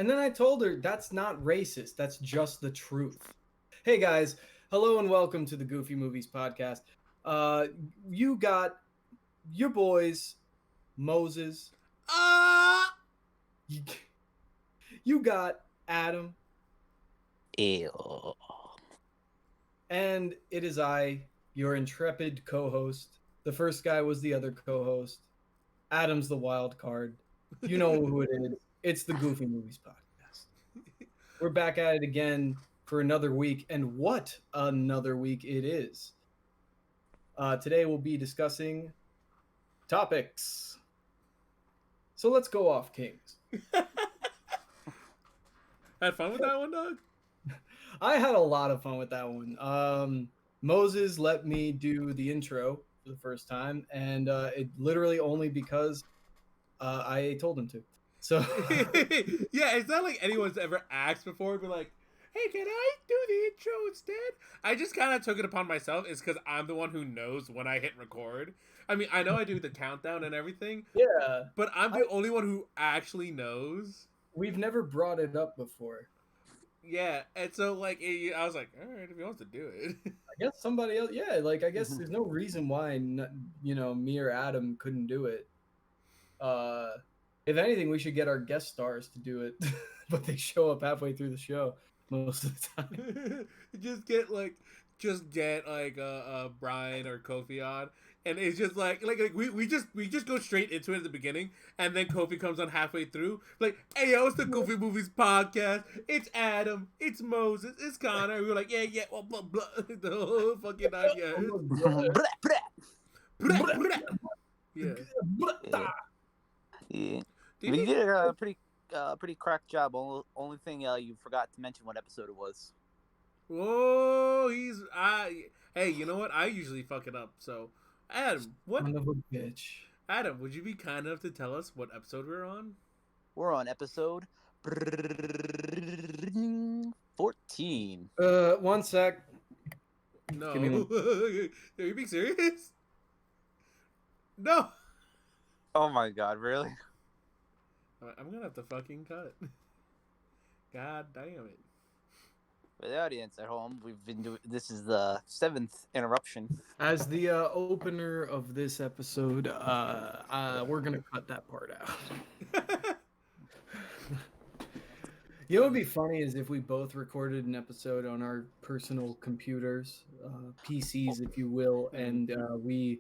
And then I told her that's not racist. That's just the truth. Hey guys, hello and welcome to the Goofy Movies podcast. Uh, you got your boys, Moses. You, you got Adam, Ew. and it is I, your intrepid co-host. The first guy was the other co-host. Adam's the wild card. You know who it is. It's the Goofy Movies podcast. We're back at it again for another week, and what another week it is. Today we'll be discussing topics. So let's go off, Kings. Had fun with that one, dog? I had a lot of fun with that one. Moses let me do the intro for the first time, and it literally only because I told him to. So Yeah, it's not like anyone's ever asked before, be like, hey, can I do the intro instead? I just kind of took it upon myself. It's because I'm the one who knows when I hit record. I mean, I know I do the countdown and everything, yeah, but I'm the only one who actually knows. we've never brought it up before. Yeah, and so, like, I was like, all right, if he wants to do it. I guess somebody else. Yeah, like I guess there's no reason why me or Adam couldn't do it. If anything, we should get our guest stars to do it, but they show up halfway through the show most of the time. just get Brian or Kofi on, and it's just like we just go straight into it at the beginning, and then Kofi comes on halfway through, like, hey yo, it's the Goofy Movies podcast. It's Adam, it's Moses, it's Connor. We were like, yeah, well, blah blah, the whole fucking night, yeah. Yeah. Yeah. Did You he- did a pretty crack job. Only thing you forgot to mention what episode it was. Whoa, hey, you know what? I usually fuck it up. So, Adam, Son of a bitch. Adam, would you be kind enough to tell us what episode we're on? We're on episode 14. One sec. No. Give me one. Are you being serious? No. Oh my god, really? I'm gonna have to fucking cut. God damn it. For the audience at home, we've been doing. This is the 7th interruption. As the opener of this episode, we're gonna cut that part out. You know what would be funny is if we both recorded an episode on our personal computers, PCs, if you will, and we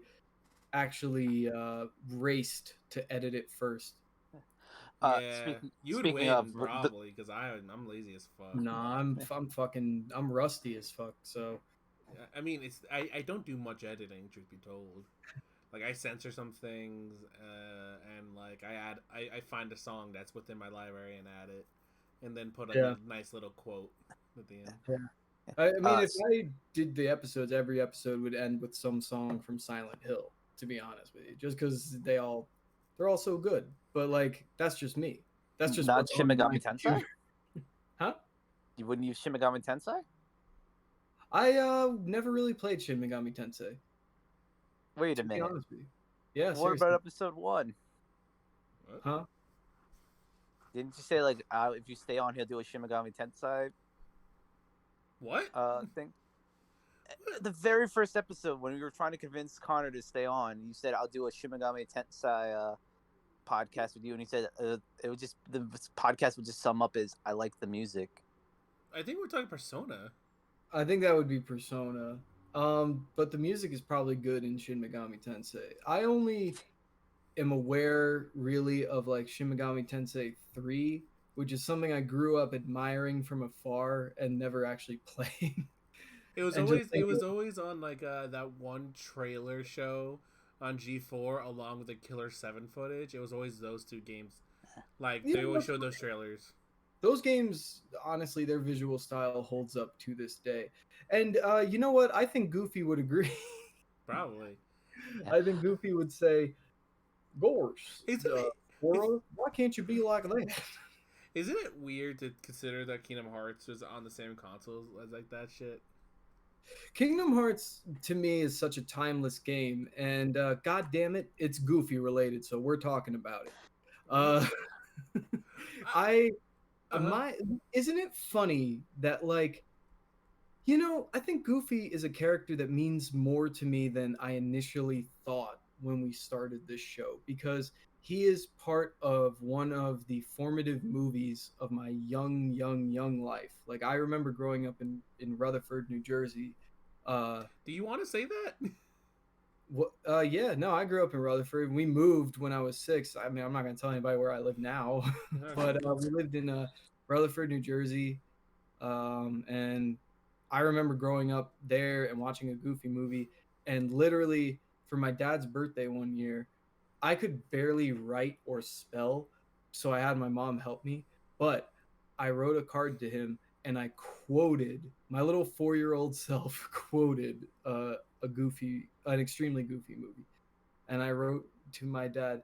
actually raced to edit it first. Yeah, you would speaking win of, probably because I'm lazy as fuck. Nah, I'm rusty as fuck. So I mean, I don't do much editing, truth be told. Like, I censor some things, and like I find a song that's within my library and add it, and then put a nice little quote at the end. I mean, if I did the episodes, every episode would end with some song from Silent Hill. To be honest with you, just because they're all so good. But like, that's just me. That's just not what's Shin on my Megami Tensei. computer. Huh? You wouldn't use Shin Megami Tensei? I never really played Shin Megami Tensei. Wait a To be minute. honest with you. Yeah. What Seriously. about episode 1? What? Huh? Didn't you say like if you stay on, he'll do a Shin Megami Tensei What? thing? The very first episode, when we were trying to convince Connor to stay on, you said, I'll do a Shin Megami Tensei podcast with you, and he said it would just the podcast would just sum up as I like the music. I think we're talking Persona. I think that would be Persona. But the music is probably good in Shin Megami Tensei. I only am aware really of like Shin Megami Tensei 3, which is something I grew up admiring from afar and never actually playing. It was And always just thinking- always on like that one trailer show on G4 along with the Killer 7 footage. It was always those two games. Like, they always showed those trailers. Those games, honestly, their visual style holds up to this day. And you know what? I think Goofy would agree. Probably. I think Goofy would say, "Gorse, Isn't it- Sora, why can't you be like that?" Isn't it weird to consider that Kingdom Hearts was on the same consoles as like that shit? Kingdom Hearts to me is such a timeless game, and god damn it, it's Goofy related, so we're talking about it. I my isn't it funny that like I think Goofy is a character that means more to me than I initially thought when we started this show because he is part of one of the formative movies of my young life. Like I remember growing up in Rutherford, New Jersey. Do you want to say that? Yeah, no, I grew up in Rutherford. We moved when I was 6. I mean, I'm not gonna tell anybody where I live now, but we lived in Rutherford, New Jersey, and I remember growing up there and watching a Goofy movie. And literally, for my dad's birthday one year, I could barely write or spell, so I had my mom help me. But I wrote a card to him and I quoted my little 4-year-old self quoted an extremely goofy movie, and I wrote to my dad.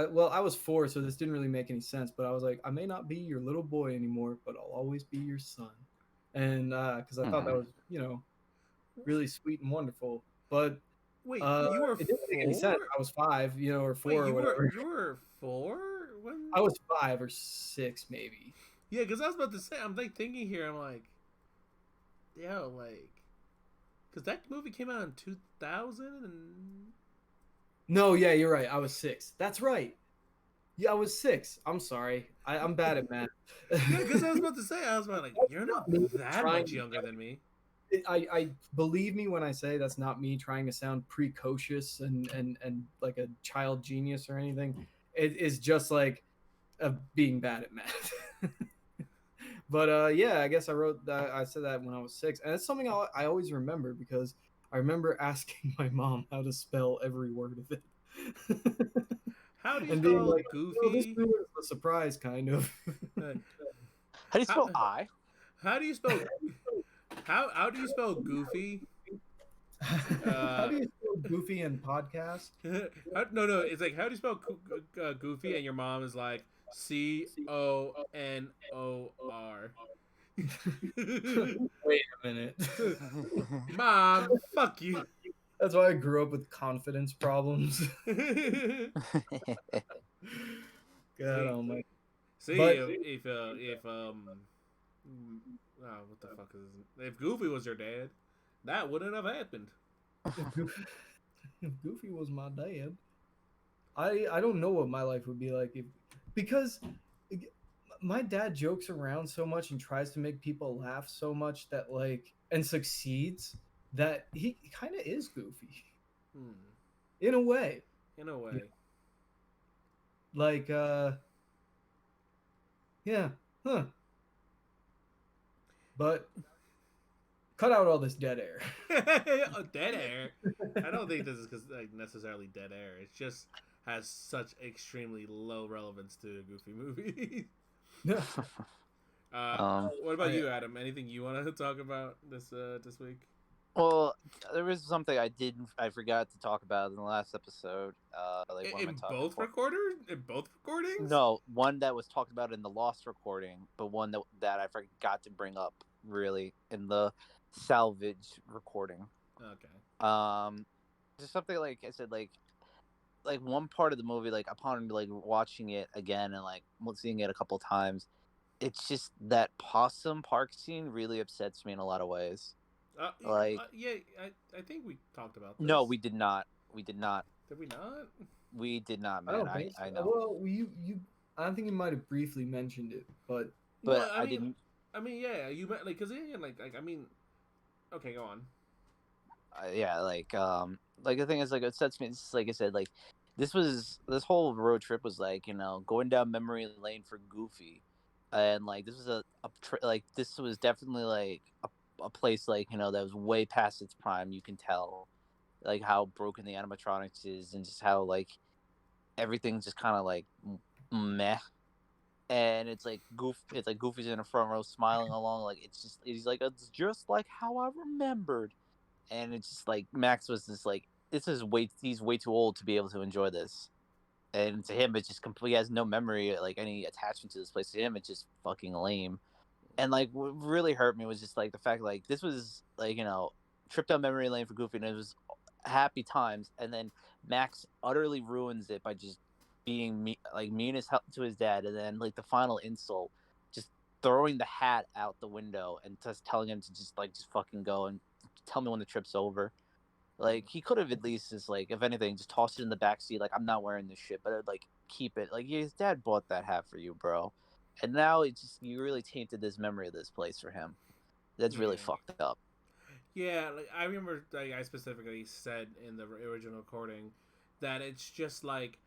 Well, I was 4, so this didn't really make any sense. But I was like, I may not be your little boy anymore, but I'll always be your son, and because I thought that was really sweet and wonderful. But Wait, you were it didn't make any 4? sense. I was 5, or 4 Wait, or whatever. you were 4 when? I was 5 or 6, maybe. Yeah, because I was about to say, I'm like thinking here, I'm like, yo, like, because that movie came out in 2000 and. No, yeah, you're right. I was 6. That's right. Yeah, I was 6. I'm sorry. I'm bad at math. Yeah, because I was about to say, like, you're not that much younger than me. I believe me when I say that's not me trying to sound precocious and like a child genius or anything. It is just like being bad at math. But yeah, I guess I wrote that. I said that when I was 6, and it's something I always remember because I remember asking my mom how to spell every word of it. How do you and spell being like, Goofy? "Oh, this was a surprise, kind of." How do you spell I? How do you spell? How do you spell Goofy? How do you spell Goofy in podcast? No. It's like, how do you spell Goofy? And your mom is like CONOR. Wait a minute. Mom, fuck you. That's why I grew up with confidence problems. God almighty. See, But- if what the fuck is this? If Goofy was your dad, that wouldn't have happened. If Goofy was my dad, I don't know what my life would be like because my dad jokes around so much and tries to make people laugh so much that like and succeeds that he kind of is Goofy in a way. In a way. Like yeah, huh. But cut out all this dead air. Dead air. I don't think this is like necessarily dead air. It just has such extremely low relevance to Goofy movies. What about you, Adam? Anything you want to talk about this week? Well, there was something I forgot to talk about in the last episode. Like In both recordings? No, one that was talked about in the lost recording, but one that I forgot to bring up really in the salvage recording. Okay. Just something like I said, like one part of the movie, like upon like watching it again and like seeing it a couple times, it's just that Possum Park scene really upsets me in a lot of ways. Yeah, I think we talked about this. No, we did not. We did not. Did we not? We did not, man. I don't think so. I know. Well, you I think you might have briefly mentioned it, but I didn't. I mean, yeah, you like because like I mean, okay, go on. Yeah, like the thing is, like, it sets me. It's like I said, like this whole road trip was like going down memory lane for Goofy, and like this was this was definitely like a place like that was way past its prime. You can tell, like how broken the animatronics is, and just how like everything's just kind of like meh. And it's like Goofy's in the front row smiling along, like he's like, it's just like how I remembered. And it's just like Max was just like, he's way too old to be able to enjoy this. And to him, it's just he has no memory, like any attachment to this place. To him, it's just fucking lame. And like what really hurt me was just like the fact like this was like trip down memory lane for Goofy, and it was happy times, and then Max utterly ruins it by just being mean as hell to his dad, and then like the final insult throwing the hat out the window and just telling him to just fucking go and tell me when the trip's over. Like he could have at least just like, if anything, just tossed it in the back seat. Like, I'm not wearing this shit, but like keep it. Like, his dad bought that hat for you, bro. And now it's just, you really tainted this memory of this place for him. That's really Yeah. fucked up. Yeah, like I remember, like I specifically said in the original recording that it's just like,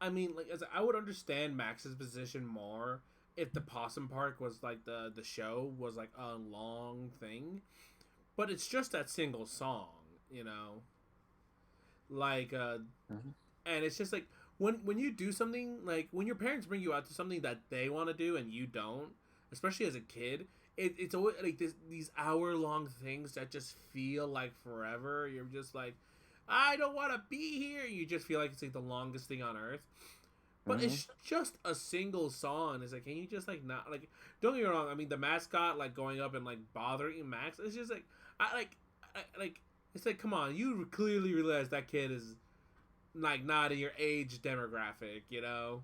I mean, like as I would understand Max's position more if the Possum Park was like the show was like a long thing, but it's just that single song, you know, like Mhm. and it's just like when you do something, like when your parents bring you out to something that they want to do and you don't, especially as a kid, it's always like these hour-long things that just feel like forever. You're just like, I don't want to be here. You just feel like it's like the longest thing on earth, but Mhm. it's just a single song. It's like, can you just like not like, don't get me wrong, I mean the mascot like going up and like bothering Max, it's just like, like it's like, come on, you clearly realize that kid is like not in your age demographic, you know.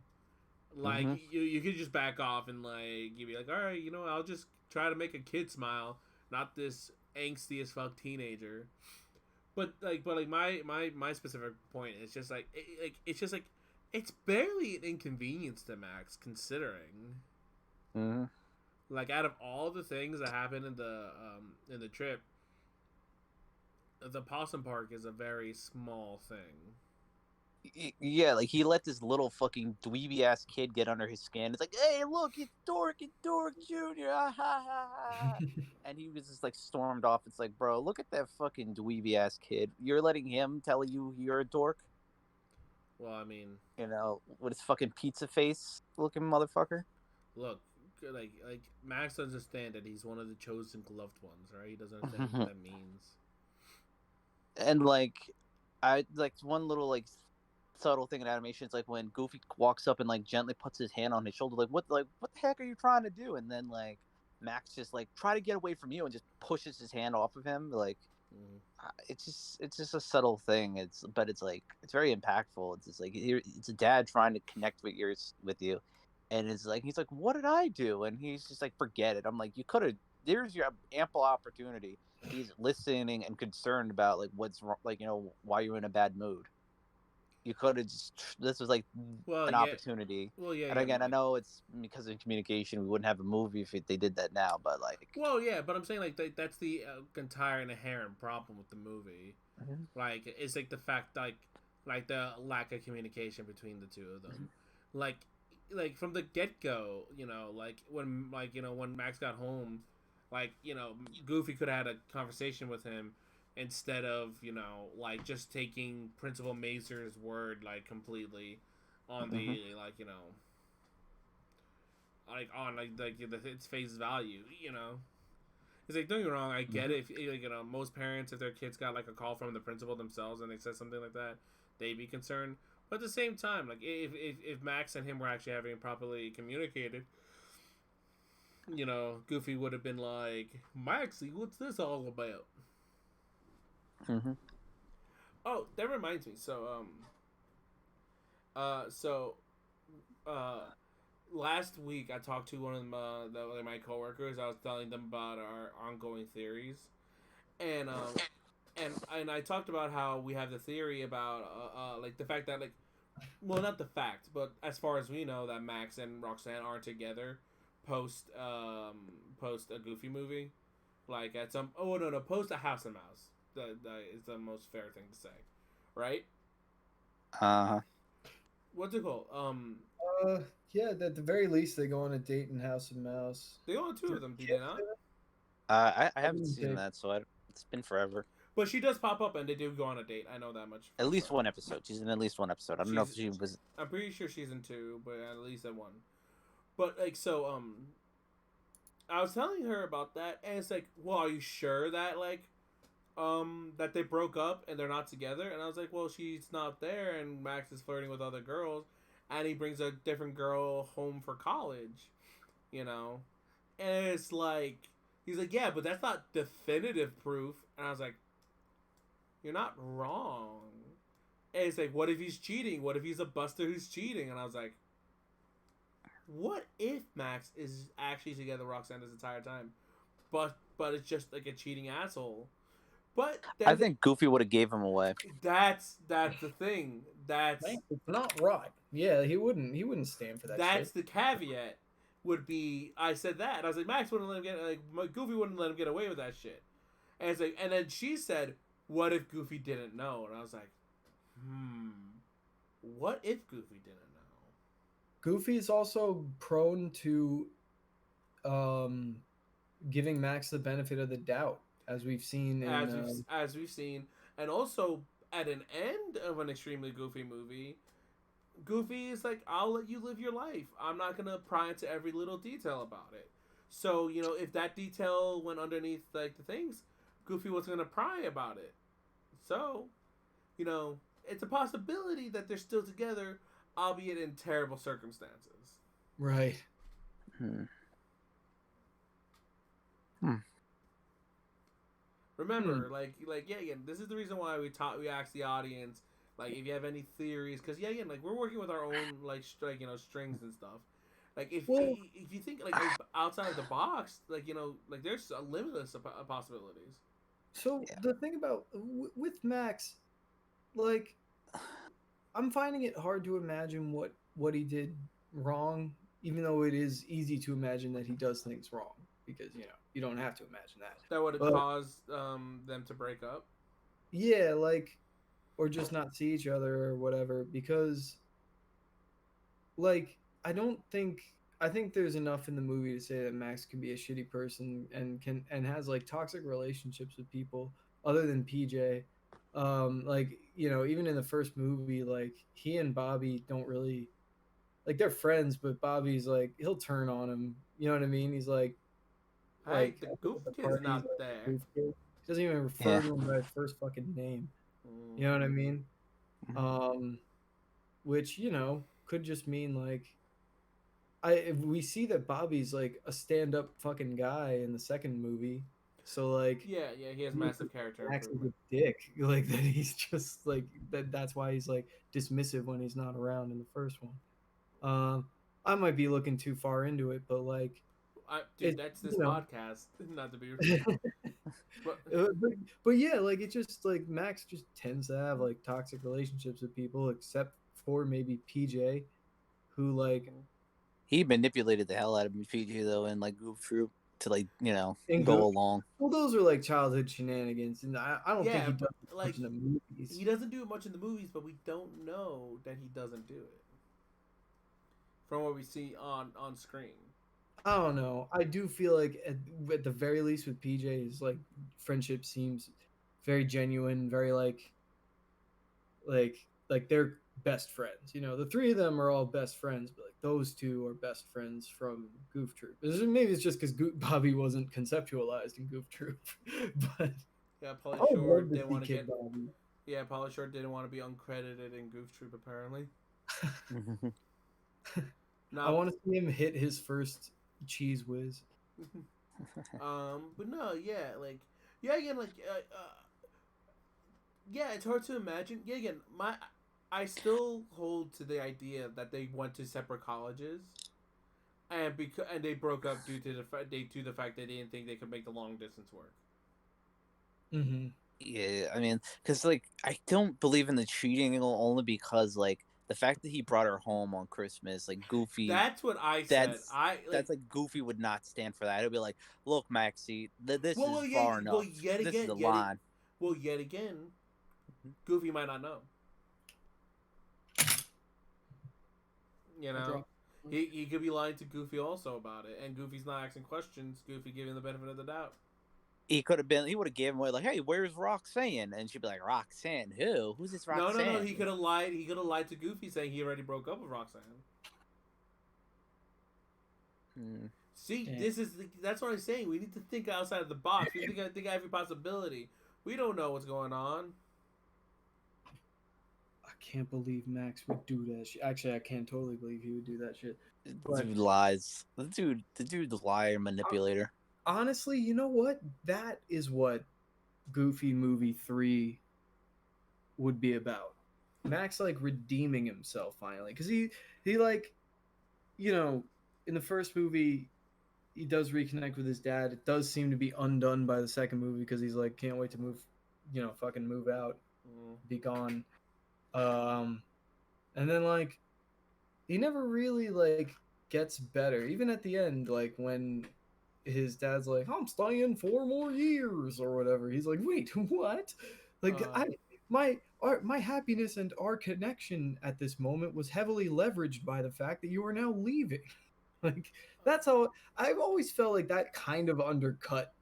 Like Mhm. you could just back off and like you'd be like, all right, you know, I'll just try to make a kid smile, not this angsty as fuck teenager. But my specific point is just like it's just like it's barely an inconvenience to Max considering, Mhm. like out of all the things that happened in the trip, the Possum Park is a very small thing. Yeah, like he let this little fucking dweeby ass kid get under his skin. It's like, hey, look, it's Dork Junior, ah, ha, ha, ha. And he was just like stormed off. It's like, bro, look at that fucking dweeby ass kid. You're letting him tell you you're a dork, Well, I mean, with his fucking pizza face looking motherfucker. look, like Max doesn't understand that he's one of the chosen loved ones, right? He doesn't understand what that means. And like, I like one little like subtle thing in animation. It's like when Goofy walks up and like gently puts his hand on his shoulder, like what the heck are you trying to do? And then like Max just like try to get away from you and just pushes his hand off of him. Like, Mm. it's just a subtle thing. But it's like it's very impactful. It's just like it's a dad trying to connect with you, and it's like he's like, what did I do? And he's just like, forget it. I'm like, you could have. There's your ample opportunity. He's listening and concerned about like what's wrong, like why you're in a bad mood. You could have just, this was like Well, an yeah, opportunity. well, yeah, And yeah, again, but I like, know it's because of communication. We wouldn't have a movie if they did that now. But like, well, yeah, but I'm saying like that's the entire inherent problem with the movie. Mhm. Like, it's like the fact like the lack of communication between the two of them, like from the get go, you know, when Max got home, like Goofy could have had a conversation with him instead of like just taking Principal Mazer's word like completely on Mhm. the like on its face value, It's like, don't get me wrong, I get Mhm. it. If most parents, if their kids got like a call from the principal themselves and they said something like that, they'd be concerned. But at the same time, like if Max and him were actually having properly communicated, Goofy would have been like, Maxie, what's this all about? Mhm. Oh, that reminds me. So uh, last week I talked to one of my coworkers. I was telling them about our ongoing theories, and and I talked about how we have the theory about like the fact that like, well, not the fact, but as far as we know, that Max and Roxanne aren't together post a Goofy movie, like at some, oh no, post a House and Mouse. That is the most fair thing to say, right? Uh-huh. What's it called? Yeah, at the very least, they go on a date in House of Mouse. They only two Do of them, do they kids not? do that? I I haven't didn't seen think. that, so it's been forever. But she does pop up, and they do go on a date. I know that much At for least sure. one episode. She's in at least one episode. I don't know She's, if she was. I'm pretty sure she's in two, but at least in one. But like, so I was telling her about that, and it's like, well, are you sure that like that they broke up and they're not together? And I was like, well, she's not there, and Max is flirting with other girls, and he brings a different girl home for college, you know. And it's like, he's like, yeah, but that's not definitive proof. And I was like, you're not wrong. And it's like, what if he's cheating? What if he's a buster who's cheating? And I was like, what if Max is actually together with Roxanne this entire time, but it's just like a cheating asshole. But I then think Goofy would have gave him away. that's the thing. Man, it's not right. Yeah, he wouldn't stand for that That's shit. the caveat. Would be I said that and I was like Max wouldn't let him get Goofy wouldn't let him get away with that shit. And it's like and then she said, "What if Goofy didn't know?" And I was like, what if Goofy didn't know? Goofy is also prone to um giving Max the benefit of the doubt, as we've seen in As we've seen, and also at an end of an extremely Goofy movie, Goofy is like, "I'll let you live your life. I'm not gonna pry into every little detail about it." So if that detail went underneath like the things, Goofy wasn't gonna pry about it. So, it's a possibility that they're still together, albeit in terrible circumstances. right. Hmm. Remember, yeah, again, this is the reason why we asked the audience, like, if you have any theories, because yeah, again, like we're working with our own strings and stuff. Like Well, if you think like outside of the box, like there's a limitless of possibilities. so Yeah. the thing about with Max, like, I'm finding it hard to imagine what he did wrong, even though it is easy to imagine that he does things wrong, because you don't have to imagine that. That would have But caused them to break up. yeah, like, or just not see each other or whatever, because like I think there's enough in the movie to say that Max can be a shitty person and has like toxic relationships with people other than PJ. Like, even in the first movie, like, he and Bobby don't really, like, they're friends, but Bobby's like, he'll turn on him. You know what I mean? He's Hey, the I think goof at the kid's party, he's not like the there. goof kid. He doesn't even refer Yeah. to him by his first fucking name. Mm. You know what I mean? Mhm. Um, which could just mean like, if we see that Bobby's like a stand-up fucking guy in the second movie, so like, Yeah, he has maybe massive character Max is a improvement. dick, like, that he's just like that's why he's like dismissive when he's not around in the first one. Um, I might be looking too far into it, but like, Dude, it's that's this you know. podcast. Not to be, but but, but yeah, like, it just like Max just tends to have like toxic relationships with people, except for maybe PJ, who like He manipulated the hell out of Fiji though, and like Goof Troop to in go Go. along. Well, those are like childhood shenanigans, and I don't think yeah, he does but much like in the movies. he doesn't do it much in the movies, but we don't know that he doesn't do it from what we see on screen. I don't know. I do feel like at the very least with PJ, his like friendship seems very genuine, very like they're best friends. The three of them are all best friends, but like those two are best friends from Goof Troop. Maybe it's just because Bobby wasn't conceptualized in Goof Troop, but Yeah, I Pauly would Shore love to didn't see want to Kid get. Bobby. Yeah, Pauly Shore didn't want to be uncredited in Goof Troop apparently. I Not, want to see him hit his first cheese whiz. but no, yeah, yeah, again, yeah, it's hard to imagine. Yeah, again, I still hold to the idea that they went to separate colleges, and they broke up due to the fact that they didn't think they could make the long distance work. Mm-hmm. Yeah, I mean, because like I don't believe in the cheating only because like the fact that he brought her home on Christmas, like Goofy, That's what I said. that's like Goofy would not stand for that. He'll be like, "Look, Maxie, this is Yeah, far enough. This is a line." yet again, Goofy might not know. You I know, dropped. he could be lying to Goofy also about it, and Goofy's not asking questions. Goofy giving the benefit of the doubt. He could have been. He would have given away like, "Hey, where's Roxanne?" And she'd be like, "Roxanne, who? Who's this No. Roxanne?" He could have lied. He could have lied to Goofy, saying he already broke up with Roxanne. Hmm. See, Damn. that's what I'm saying. We need to think outside of the box. We think of every possibility. We don't know what's going on. I can't believe Max would do that shit. Actually, I can't totally believe he would do that shit. The But dude lies. The dude's a liar manipulator. honestly, you know what? That is what Goofy Movie 3 would be about. Max like redeeming himself finally, because he like, in the first movie, he does reconnect with his dad. It does seem to be undone by the second movie because he's like, can't wait to move, fucking move out, Mm. be gone. Um, and then like he never really like gets better. Even at the end, like when his dad's like, "I'm staying 4 more years" or whatever. He's like, "Wait, what?" Like Uh, my happiness and our connection at this moment was heavily leveraged by the fact that you are now leaving. Like that's how I've always felt like that kind of undercut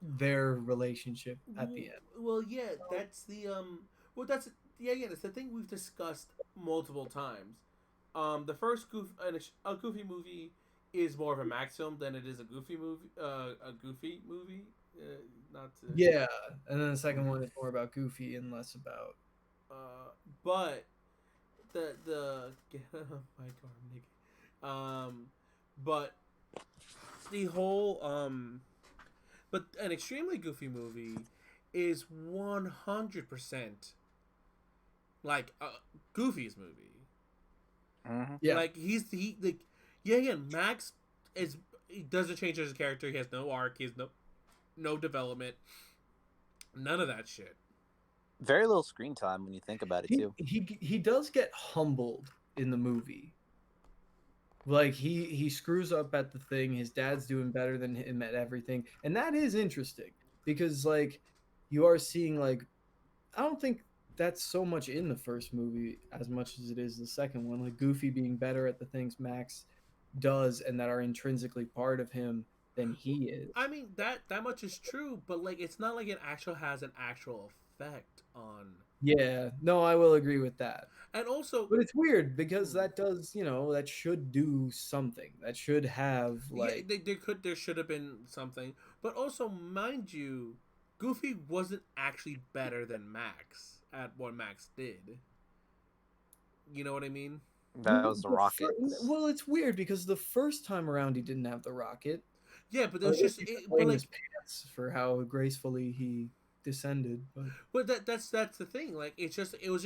their relationship at the end. well, yeah, that's the well, that's yeah, yeah. It's the thing we've discussed multiple times. The first a Goofy movie is more of a Max film than it is a Goofy movie. A Goofy movie. Not to, Yeah, and then the second one is more about Goofy and less about. but the get off my car, nigga. But the whole but an extremely Goofy movie is 100% like Goofy's movie. Mm-hmm. Yeah. Like he like yeah, yeah. Max is he doesn't change as a character. He has no arc. He has no development. None of that shit. Very little screen time when you think about it He too. he does get humbled in the movie. Like he screws up at the thing. His dad's doing better than him at everything, and that is interesting because like you are seeing like I don't think that's so much in the first movie as much as it is the second one. Like Goofy being better at the things Max does and that are intrinsically part of him than he is. I mean that much is true, but like it's not like it actually has an actual effect on. Yeah, no, I will agree with that. And also, But it's weird because that does, that should do something. That should have yeah, like there should have been something, but also mind you, Goofy wasn't actually better than Max at what Max did. You know what I mean? That was the Rockets. well, it's weird because the first time around he didn't have the rocket. Yeah, but I there's guess just he was but playing like his pants for how gracefully he descended, but but that's the thing. Like it was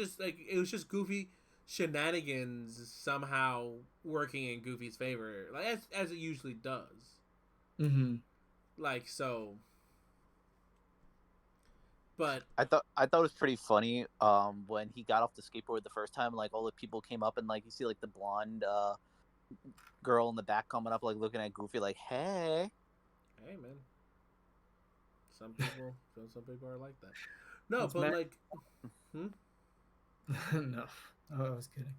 just Goofy shenanigans somehow working in Goofy's favor, like as it usually does. mm-hmm. Like so, but I thought it was pretty funny when he got off the skateboard the first time, like all the people came up and like you see like the blonde girl in the back coming up like looking at Goofy like, "Hey." hey man, some people are like that. No, That's but Max. like, hmm? No, oh, I was kidding.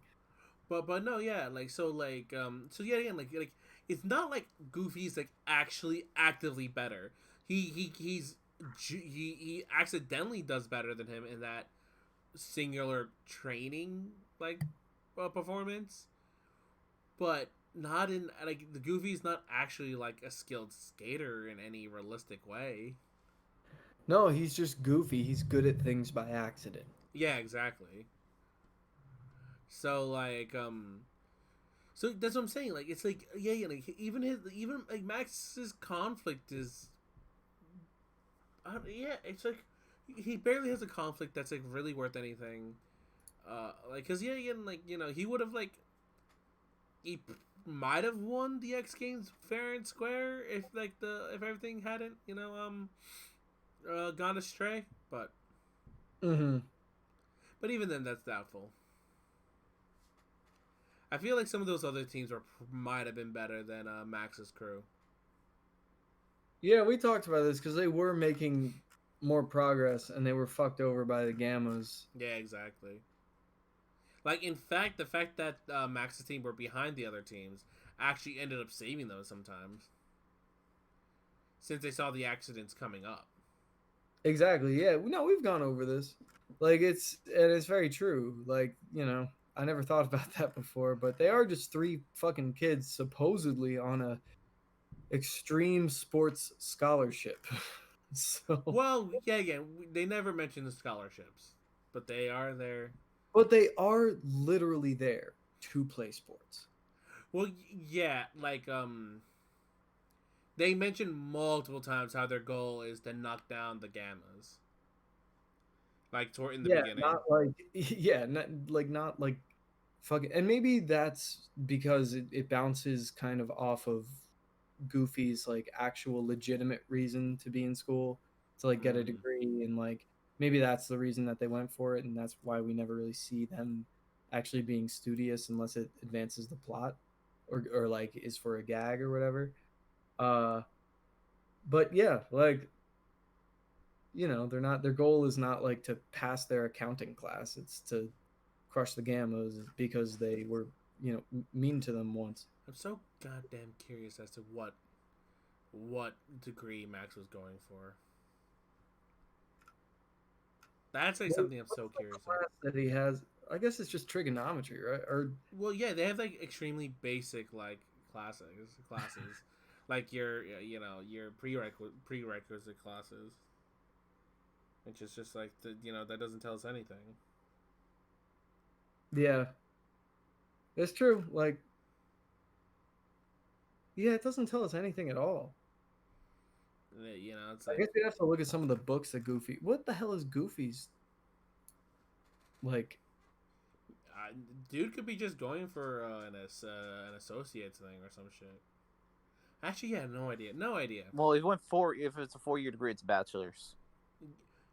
But no, yeah, like so yeah, again, like it's not like Goofy's like actually actively better. He accidentally does better than him in that singular training like performance, but not in like the Goofy's not actually like a skilled skater in any realistic way. No, he's just goofy. He's good at things by accident. Yeah, exactly. So like so that's what I'm saying. Like it's like yeah, yeah like even like Max's conflict is yeah, it's like he barely has a conflict that's like really worth anything. Like cuz yeah, again like he would have like he might have won the X Games fair and square if like the if everything hadn't, gone astray, Mm-hmm. but even then that's doubtful. I feel like some of those other teams might have been better than Max's crew. Yeah, we talked about this because they were making more progress and they were fucked over by the Gammas. Yeah, exactly. Like in fact, the fact that Max's team were behind the other teams actually ended up saving them sometimes, since they saw the accidents coming up. Exactly. Yeah. No, we've gone over this. Like it's very true. Like I never thought about that before, but they are just three fucking kids supposedly on a extreme sports scholarship. So, Well, yeah, again, they never mention the scholarships, but they are there. but they are literally there to play sports. Well, yeah, like they mention multiple times how their goal is to knock down the Gammas. Like toward in the Yeah, beginning. not like yeah, not like fuck it. And maybe that's because it bounces kind of off of Goofy's like actual legitimate reason to be in school, to like get a Mm. degree, and like maybe that's the reason that they went for it, and that's why we never really see them actually being studious unless it advances the plot, or like is for a gag or whatever. Uh, but yeah, like they're not, their goal is not like to pass their accounting class. It's to crush the Gammas because they were mean to them once. I'm so goddamn curious as to what degree Max was going for. That's like something I'm so curious of. Class that he has, I guess it's just trigonometry, right? Or Well, yeah, they have like extremely basic like classes, like your prerequisite classes, which is just like that doesn't tell us anything. yeah, it's true. Like, yeah, it doesn't tell us anything at all. It's I like guess we have to look at some of the books that Goofy. What the hell is Goofy's like? uh, dude could be just going for an associate's thing or some shit. Actually, yeah, no idea, no idea. Well, if it's a 4-year degree, it's a bachelor's.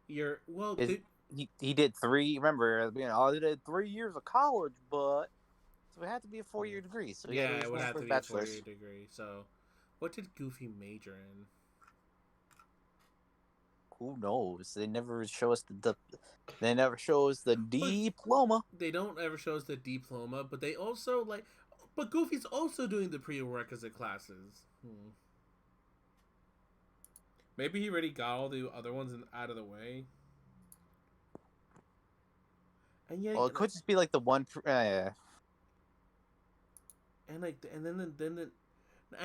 You're well, Is he did 3? Remember, I did 3 years of college, but so it had to be a 4-year degree. So yeah, it would going have for to a be a bachelor's. 4-year degree. So, what did Goofy major in? Who knows? They never show us they never show us the diploma. They don't ever show us the diploma, but they also but Goofy's also doing the prerequisite classes. Maybe he already got all the other ones out of the way. And yeah, Well, it could just be like the one. and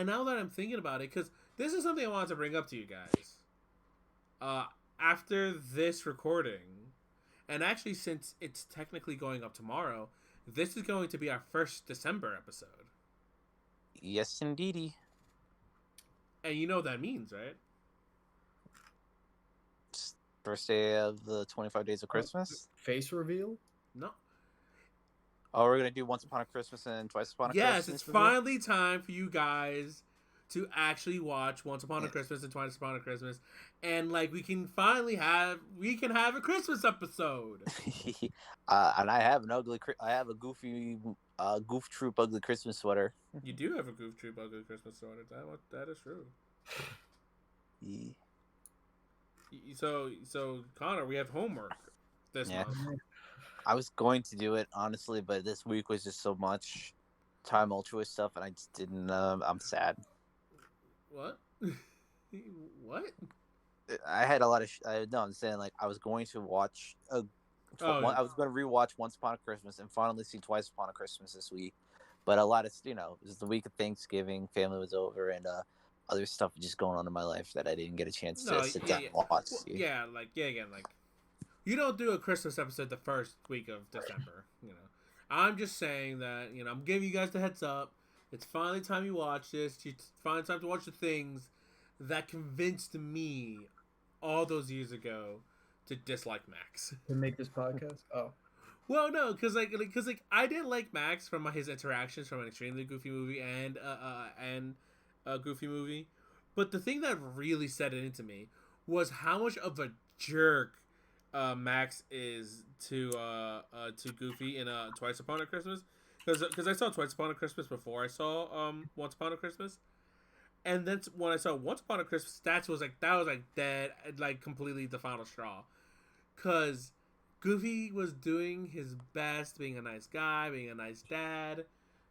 now that I'm thinking about it, because this is something I wanted to bring up to you guys. After this recording, and actually since it's technically going up tomorrow, this is going to be our first December episode. Yes, indeedy. And you know what that means, right? First day of the 25 Days of Christmas. Face reveal? No. Oh, we're gonna do Once Upon a Christmas and Twice Upon a Christmas. Yes, it's finally time for you guys to actually watch Once Upon a Christmas and Twice Upon a Christmas, and like we can have a Christmas episode. And I have a goofy Goof Troop ugly Christmas sweater. You do have a Goof Troop ugly Christmas sweater. That is true. Yeah. So Connor, we have homework this month. I was going to do it honestly, but this week was just so much Time Ultra stuff, and I just didn't. I'm sad. What? What? I had a lot of. No, I'm saying like I was going to watch. I was going to rewatch Once Upon a Christmas and finally see Twice Upon a Christmas this week, but a lot of it was the week of Thanksgiving, family was over, and other stuff just going on in my life that I didn't get a chance to sit down and watch. Well, again, you don't do a Christmas episode the first week of December. I'm just saying that I'm giving you guys the heads up. It's finally time you watch this. It's finally time to watch the things that convinced me all those years ago to dislike Max. To make this podcast? Oh. Well, no, because I didn't like Max from his interactions from an extremely goofy movie and a goofy movie, but the thing that really set it into me was how much of a jerk Max is to Goofy in Twice Upon a Christmas, because I saw Twice Upon a Christmas before I saw Once Upon a Christmas, and then when I saw Once Upon a Christmas, that was dead, like completely the final straw, because Goofy was doing his best, being a nice guy, being a nice dad,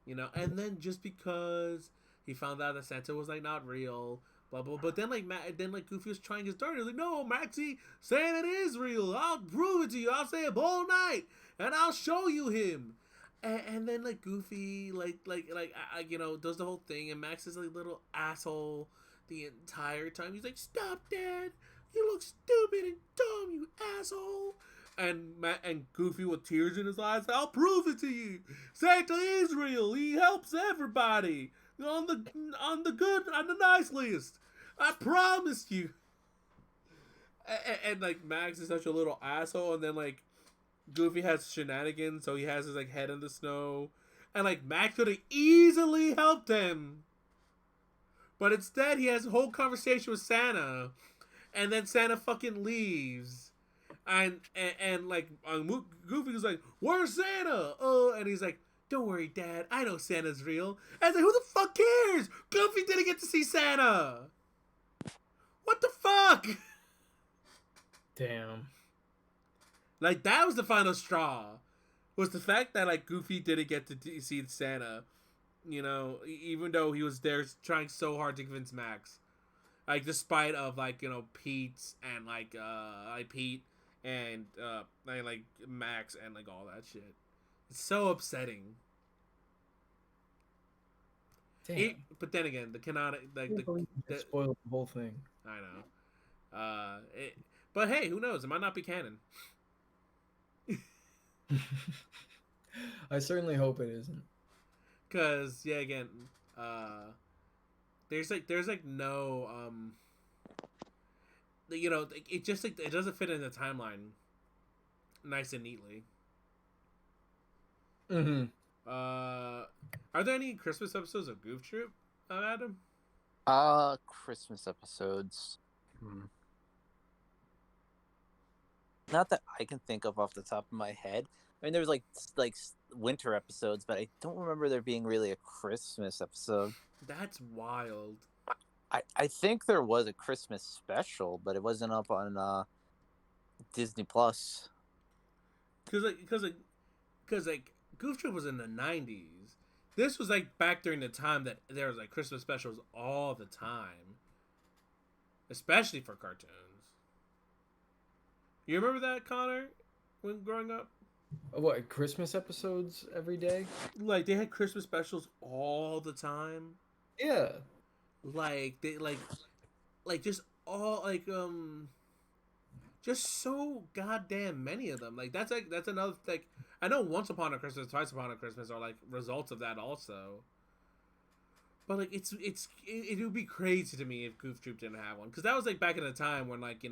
and then just because he found out that Santa was not real. Blah, blah, but then Goofy was trying his darndest. Like, no, Maxie, Santa is real. I'll prove it to you. I'll stay up all night and I'll show you him. And then Goofy does the whole thing, and Max is a little asshole the entire time. He's like, "Stop, Dad! You look stupid and dumb, you asshole!" And Goofy with tears in his eyes, "I'll prove it to you. Santa is real. He helps everybody." On the good, on the nice list. I promise you. And Max is such a little asshole, and then Goofy has shenanigans, so he has his like head in the snow, and like Max could have easily helped him, but instead he has a whole conversation with Santa, and then Santa fucking leaves, and like Goofy was like, "Where's Santa?" Oh, and he's like, "Don't worry, Dad. I know Santa's real." And I was like, "Who the fuck cares? Goofy didn't get to see Santa. What the fuck?" Damn. Like that was the final straw. Was the fact that like Goofy didn't get to see Santa, you know, even though he was there trying so hard to convince Max, like despite of like Pete and like Pete and like Max and like all that shit. It's so upsetting. Damn. But then again, the canonic like I can't believe you just spoiled the whole thing. I know. But hey, who knows? It might not be canon. I certainly hope it isn't. Cause yeah, again, there's like no it just like it doesn't fit in the timeline nice and neatly. Mm-hmm. Are there any Christmas episodes of Goof Troop, Adam? Christmas episodes. Not that I can think of off the top of my head. I mean, there was like winter episodes, but I don't remember there being really a Christmas episode. That's wild. I think there was a Christmas special, but it wasn't up on Disney Plus. Cause Goof Troop was in the 90s. This was like back during the time that there was like Christmas specials all the time, especially for cartoons. You remember that, Connor, when growing up? What, Christmas episodes every day? Like they had Christmas specials all the time. Yeah. Like they like just all just so goddamn many of them. Like that's another like I know Once Upon a Christmas, Twice Upon a Christmas are like results of that also. But like it would be crazy to me if Goof Troop didn't have one, because that was like back in the time when like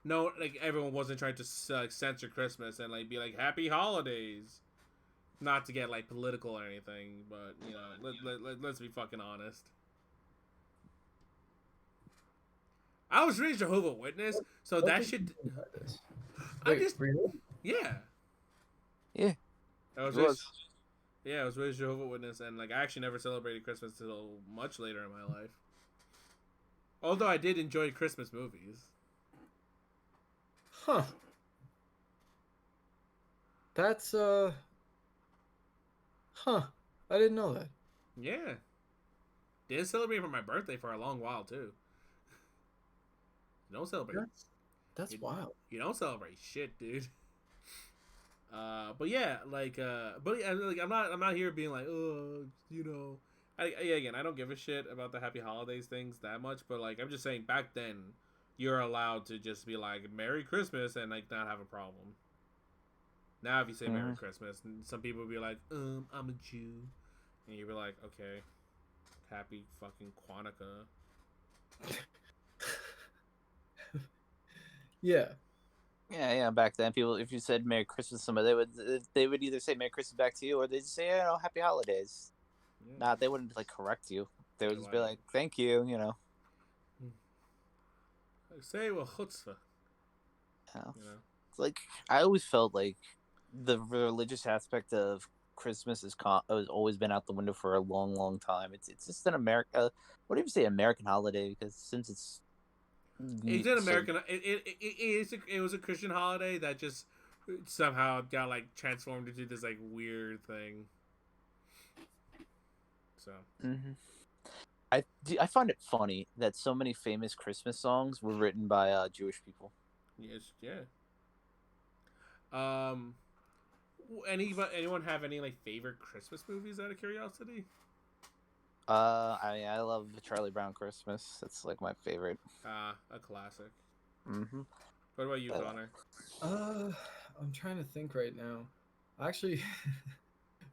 no like everyone wasn't trying to censor Christmas and like be like happy holidays. Not to get like political or anything, but let's be fucking honest. I was raised Jehovah's Witness, so What that did should. you think about this? I Wait, just really? yeah. Yeah, I was it raised, was. yeah, I was raised Jehovah's Witness, and like I actually never celebrated Christmas till much later in my life. Although I did enjoy Christmas movies. Huh. That's Huh. I didn't know that. Yeah, didn't celebrate for my birthday for a long while too. You don't celebrate. That's wild. You don't celebrate shit, dude. But yeah, like, but yeah, like, I'm not here being like, oh, again, I don't give a shit about the Happy Holidays things that much, but like, I'm just saying, back then, you're allowed to just be like, Merry Christmas, and like, not have a problem. Now, if you say Merry Christmas, some people will be like, I'm a Jew, and you'll be like, okay, Happy fucking Kwanzaa. Yeah. Yeah. Back then, people, if you said Merry Christmas, to somebody they would either say Merry Christmas back to you, or they'd just say, Happy Holidays. Yeah. Nah, they wouldn't like correct you. They would Yeah, just be why? like, "Thank you," Say well chutzpah. Yeah. You know. It's like I always felt like the religious aspect of Christmas has always been out the window for a long, long time. It's just an America. What do you say, American holiday? Because since it's an American. It was a Christian holiday that just somehow got like transformed into this like weird thing. So. Mm-hmm. I find it funny that so many famous Christmas songs were written by Jewish people. Yes. Yeah. Anyone have any like favorite Christmas movies out of curiosity? I love Charlie Brown Christmas. It's like my favorite. A classic. Mm-hmm. What about you, Connor? I'm trying to think right now. Actually,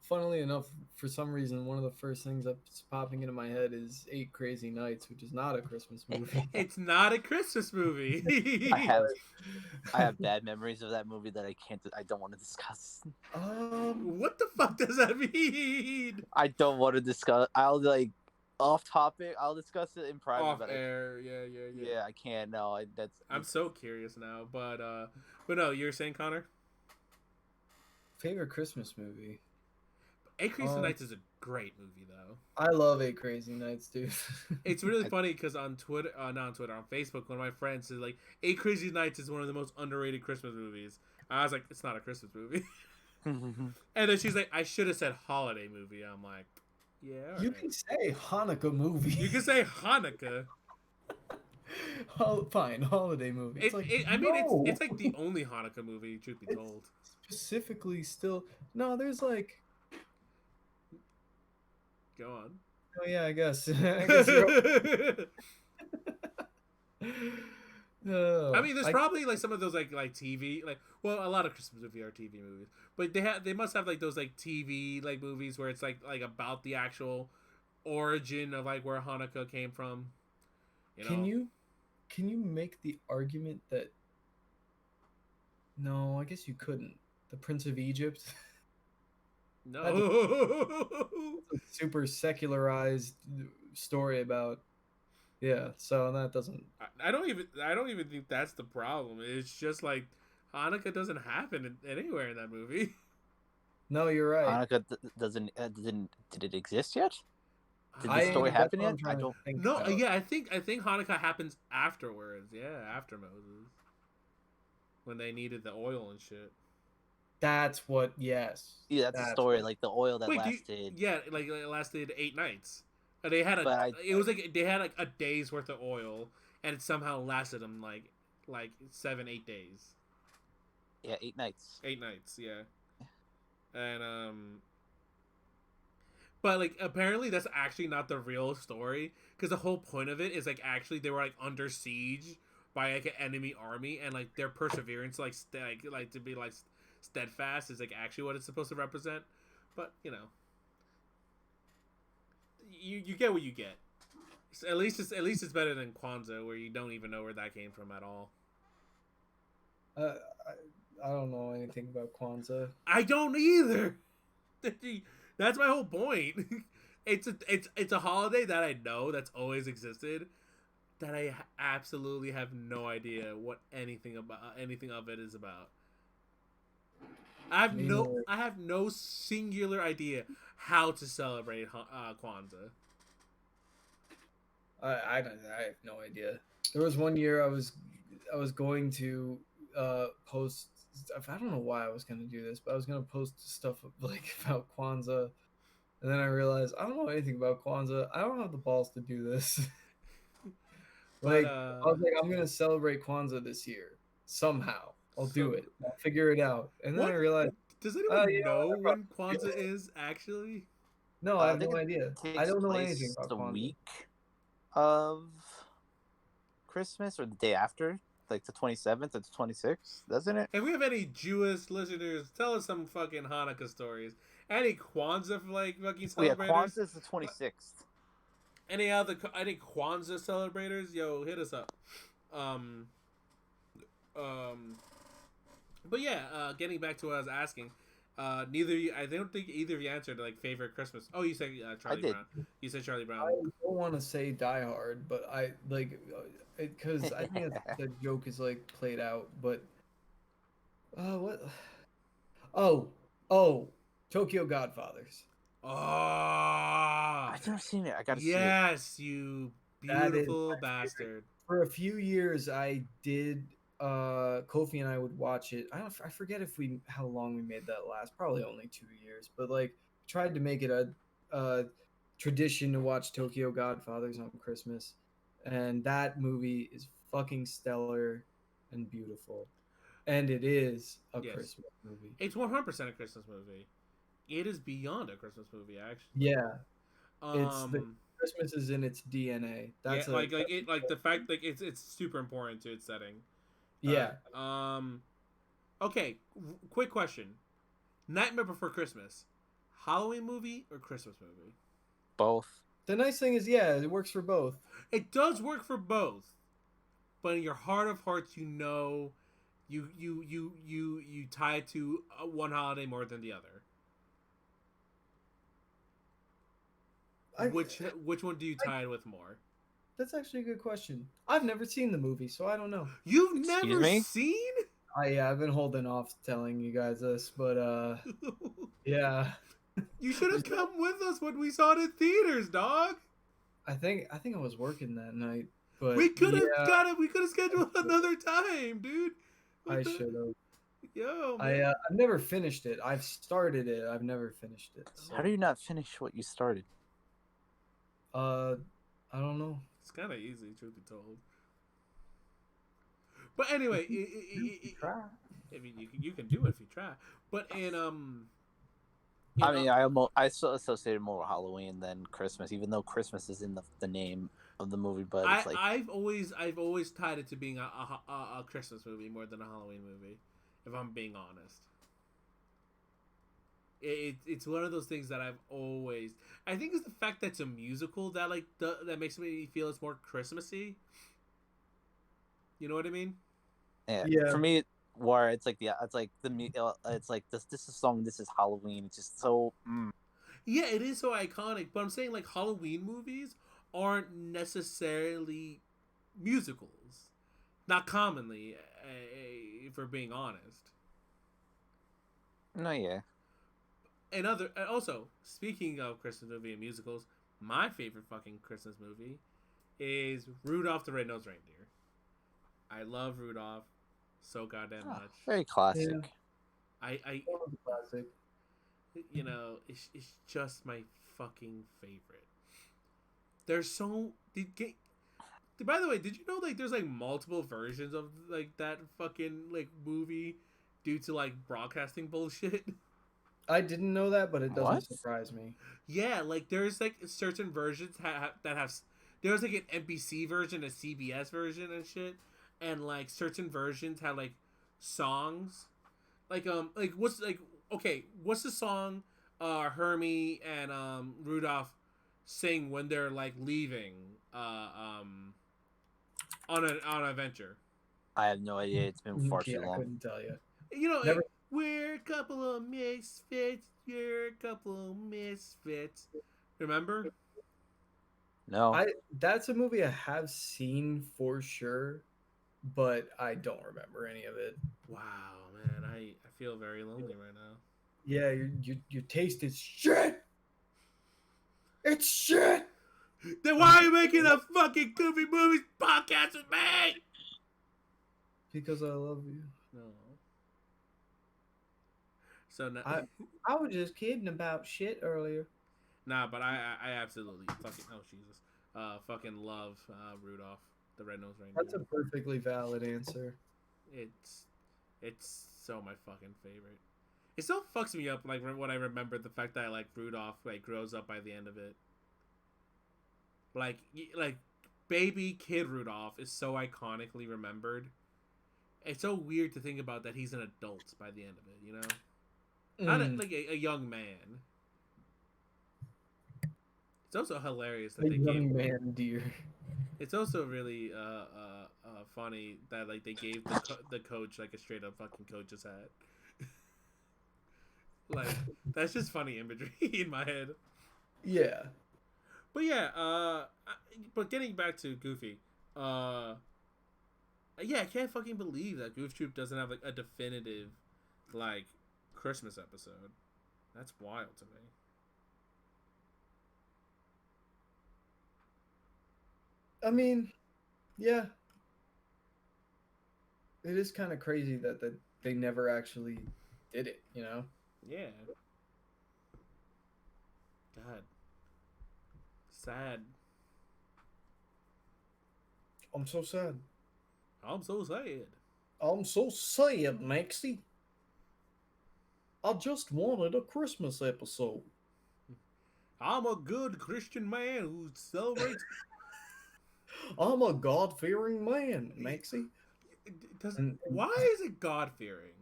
funnily enough, for some reason, one of the first things that's popping into my head is Eight Crazy Nights, which is not a Christmas movie. It's not a Christmas movie. I have bad memories of that movie that I don't want to discuss. What the fuck does that mean? I don't want to discuss. I'll like off topic. I'll discuss it in private. Off but air, yeah. yeah, I can't. No, I'm so curious now, but no, you're saying, Connor? Favorite Christmas movie? Eight Crazy Nights is a great movie, though. I love Eight Crazy Nights, dude. It's really funny because on Twitter, not on Twitter, on Facebook, one of my friends said like, Eight Crazy Nights is one of the most underrated Christmas movies. I was like, it's not a Christmas movie. And then she's like, I should have said holiday movie. I'm like, yeah. You can say Hanukkah movie. You can say Hanukkah. Fine, holiday movie. It's It's like the only Hanukkah movie, truth be told. Specifically, still no. There's like. Go on. Oh yeah, I guess. I guess I mean, there's probably like some of those like TV, like, well, a lot of Christmas movies are TV movies, but they must have like those like TV like movies where it's like about the actual origin of like where Hanukkah came from. You know? Can you make the argument that? No, I guess you couldn't. The Prince of Egypt. No. A super secularized story about. Yeah, so that doesn't. I don't even think that's the problem. It's just like Hanukkah doesn't happen anywhere in that movie. No, you're right. Hanukkah did it exist yet? Did the story happen yet? I don't think. No, yeah, I think Hanukkah happens afterwards. Yeah, after Moses, when they needed the oil and shit. That's what. Yes. Yeah, that's the story. Like the oil that lasted. It lasted 8 nights. They had it was like they had like a day's worth of oil, and it somehow lasted them like 7-8 days. Yeah, 8 nights. 8 nights, yeah. And but like apparently that's actually not the real story, because the whole point of it is like actually they were like under siege by like an enemy army, and like their perseverance like to be like steadfast is like actually what it's supposed to represent. But you know, you get what you get. At least it's better than Kwanzaa, where you don't even know where that came from at all. I don't know anything about Kwanzaa. I don't either. That's my whole point. It's a holiday that I know that's always existed, that I absolutely have no idea what anything of it is about. I have no singular idea how to celebrate Kwanzaa. I have no idea. There was one year I was going to post. I don't know why I was going to do this, but I was going to post stuff like about Kwanzaa, and then I realized I don't know anything about Kwanzaa. I don't have the balls to do this. I was like, I'm going to celebrate Kwanzaa this year somehow. I'll do it. I'll figure it out. And then I realized, does anyone know when Kwanzaa is actually? No, I have no idea. I don't know anything about the Kwanzaa. Week of Christmas or the day after, like the 27th or the 26th, doesn't it? If we have any Jewish listeners, tell us some fucking Hanukkah stories. Any Kwanzaa fucking celebrators? Yeah, Kwanzaa is the 26th. Any Kwanzaa celebrators? Yo, hit us up. But yeah, getting back to what I was asking, I don't think either of you answered like favorite Christmas. Oh, you said Charlie Brown. You said Charlie Brown. I don't want to say Die Hard, but I like because I think the joke is like played out. But what? Oh, Tokyo Godfathers. Oh, I've never seen it. I gotta see it. Yes, you beautiful bastard. For a few years, I did. Kofi and I would watch it. I forget how long we made that last. Probably only 2 years, but like tried to make it a tradition to watch Tokyo Godfathers on Christmas, and that movie is fucking stellar and beautiful, and it is a Christmas movie. It's 100% a Christmas movie. It is beyond a Christmas movie, actually. Yeah, Christmas is in its DNA. That's the fact like it's super important to its setting. Yeah. Okay. Quick question. Nightmare Before Christmas. Halloween movie or Christmas movie? Both. The nice thing is, yeah, it works for both. It does work for both, but in your heart of hearts, you know, you tie it to one holiday more than the other. Which one do you tie it with more? That's actually a good question. I've never seen the movie, so I don't know. You've Excuse never me? seen? I've been holding off telling you guys this, but yeah. You should have come with us when we saw it in theaters, dog. I think I was working that night, but We could have yeah, got it. We could have scheduled another time, dude. What I the- should have. Yo, man. I've never finished it. I've started it. I've never finished it. So, How do you not finish what you started? I don't know. It's kind of easy, truth be told. But anyway, Try. I mean, you can do it if you try. But in I mean, I still associated more with Halloween than Christmas, even though Christmas is in the name of the movie. But it's like I've always tied it to being a Christmas movie more than a Halloween movie, if I'm being honest. It's one of those things that I've always. I think it's the fact that it's a musical that that makes me feel it's more Christmassy. You know what I mean? Yeah. For me, where it's like it's like it's like this is a song. This is Halloween. It's just so. Yeah, it is so iconic, but I'm saying like Halloween movies aren't necessarily musicals, not commonly, if we're being honest. No, yeah. And also, speaking of Christmas movie and musicals, my favorite fucking Christmas movie is Rudolph the Red-Nosed Reindeer. I love Rudolph so goddamn much. Very classic. Yeah. I Classic. you know, it's just my fucking favorite. There's so by the way, did you know like there's like multiple versions of like that fucking like movie due to like broadcasting bullshit? I didn't know that, but it doesn't What? surprise me. Yeah, like there's like certain versions that have there's like an NBC version, a CBS version and shit, and like certain versions have like songs, like what's like okay, what's the song Hermie and Rudolph sing when they're like leaving on an adventure? I have no idea. It's been far Yeah, too I long. couldn't tell you. You know, Never- we're a couple of misfits. You're a couple of misfits. Remember? No. That's a movie I have seen for sure, but I don't remember any of it. Wow, man, I feel very lonely right now. Yeah, your taste is shit. It's shit. Then why are you making a fucking Goofy Movies podcast with me? Because I love you. No. So no, I was just kidding about shit earlier. nah, but I absolutely fucking Jesus, fucking love Rudolph the Red-Nosed Reindeer. That's a perfectly valid answer. It's so my fucking favorite. It still fucks me up like when I remember the fact that like Rudolph like grows up by the end of it. Like baby kid Rudolph is so iconically remembered. It's so weird to think about that he's an adult by the end of it, you know? Not like a young man. It's also hilarious that A they young gave. man, dear. It's also really funny that like they gave the coach like a straight up fucking coach's hat. Like that's just funny imagery in my head. Yeah. But yeah, but getting back to Goofy, yeah, I can't fucking believe that Goof Troop doesn't have like a definitive like Christmas episode. That's wild to me. I mean, yeah. It is kind of crazy that they never actually did it, you know? Yeah. God. Sad. I'm so sad. I'm so sad. I'm so sad, Maxie. I just wanted a Christmas episode. I'm a good Christian man who celebrates. I'm a God-fearing man, Maxie. Why is it God fearing?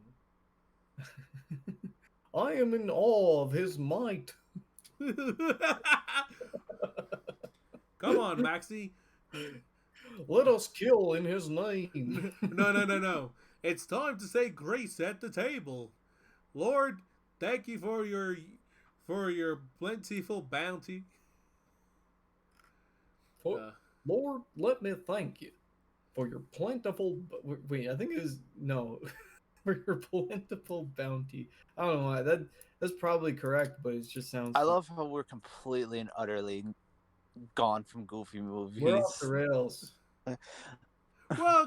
I am in awe of his might. Come on, Maxie. Let us kill in his name. No. It's time to say grace at the table. Lord, thank you for your plentiful bounty. Uh, Lord, let me thank you for your plentiful. Wait, I think it was no, for your plentiful bounty. I don't know why that's probably correct, but it just sounds. I love how we're completely and utterly gone from Goofy movies. We're off the rails. well,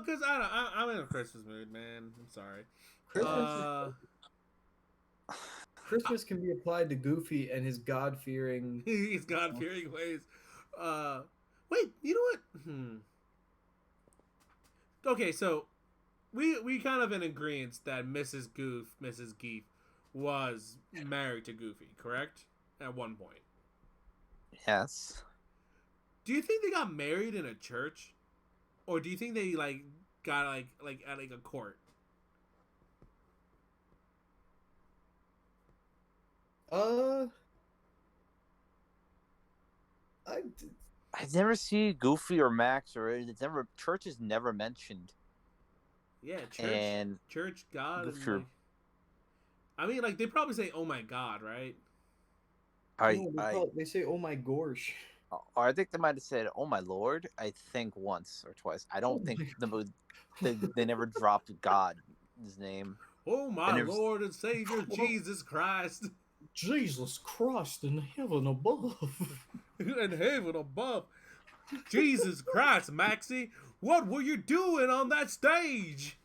because I'm in a Christmas mood, man. I'm sorry. Christmas can be applied to Goofy and his God-fearing. He's God-fearing ways. Wait, you know what? Okay, so we kind of in agreement that Mrs. Geef, was married to Goofy, correct? At one point. Yes. Do you think they got married in a church, or do you think they got at a court? I never see Goofy or Max, or it's never church is never mentioned. Yeah, church, God, and I mean, they probably say, "Oh my God," right? They say, "Oh my gosh." Or I think they might have said, "Oh my Lord." I think once or twice. I don't think they never dropped God's name. Oh my Lord and Savior Jesus Christ. Jesus Christ in heaven above. In heaven above. Jesus Christ, Maxie. What were you doing on that stage?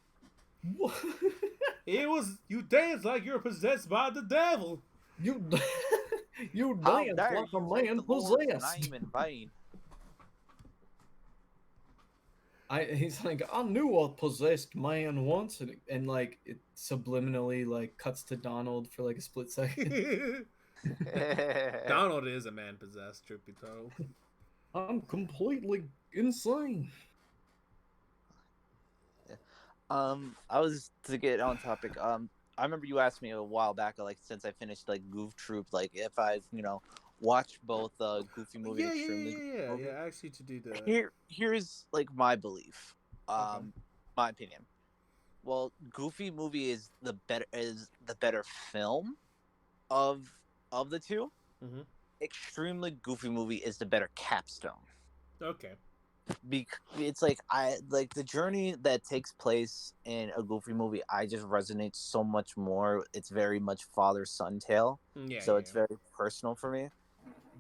What? You danced like you're possessed by the devil. You danced like a man possessed. Name in vain. He's like, I knew a possessed man once, and it subliminally cuts to Donald for a split second. Donald is a man possessed, truth be told. I'm completely insane. I was to get on topic. I remember you asked me a while back, since I finished Goof Troop, if I watched both Goofy movie and Extremely. Yeah. Actually, to do that. Here's my belief, my opinion. Well, Goofy movie is the better film of the two. Mm-hmm. Extremely Goofy movie is the better capstone. Okay. It's the journey that takes place in a Goofy movie. I just resonate so much more. It's very much father-son tale. It's very personal for me.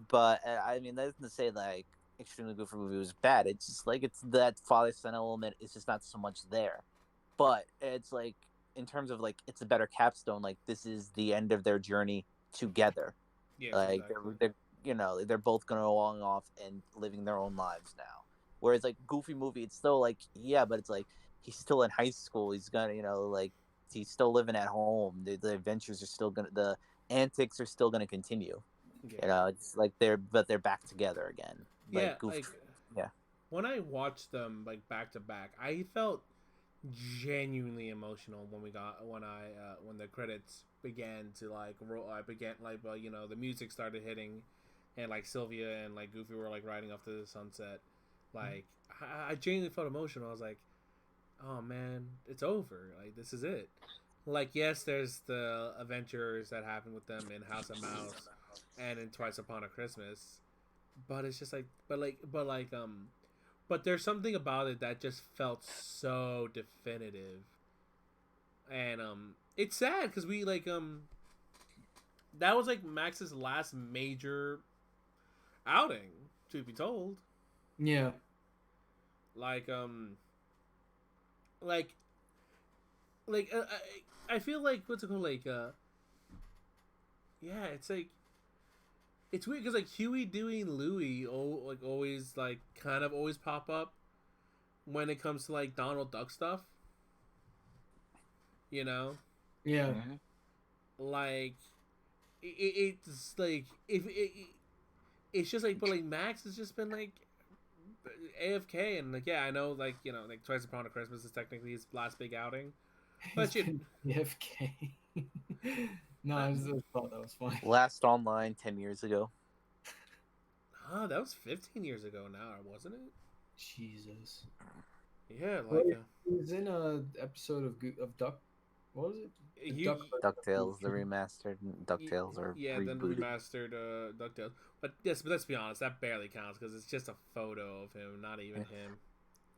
But I mean, that isn't to say Extremely Goofy movie was bad. It's just it's that father-son element is just not so much there. But it's in terms of it's a better capstone. This is the end of their journey together. Yeah. Exactly. They're both gonna go on off and living their own lives now. Whereas Goofy movie, it's still but it's he's still in high school. He's gonna he's still living at home. The adventures are still the antics are still gonna continue. Yeah. It's they're back together again. Goofy. When I watched them back to back, I felt genuinely emotional when the credits began to roll. The music started hitting, and Sylvia and Goofy were riding off to the sunset. I genuinely felt emotional. I was like, oh man, it's over. This is it. Yes, there's the adventures that happen with them in House of Mouse and in Twice Upon a Christmas, but it's just but there's something about it that just felt so definitive, and it's sad because we that was Max's last major outing, truth be told. Yeah. I feel what's it called? Yeah, it's it's weird because Huey, Dewey, and Louie always kind of always pop up when it comes to Donald Duck stuff. You know? Yeah. It's it's just but Max has just been AFK, and I know Twice Upon a Christmas is technically his last big outing, but AFK. No, I just thought that was funny. Last online 10 years ago. That was 15 years ago now, wasn't it? Jesus. Yeah, Well, like he was in a episode of Duck. What was it? The you, Duck. DuckTales, the remastered DuckTales or yeah, then rebooted. remastered DuckTales. But let's be honest, that barely counts because it's just a photo of him, not even him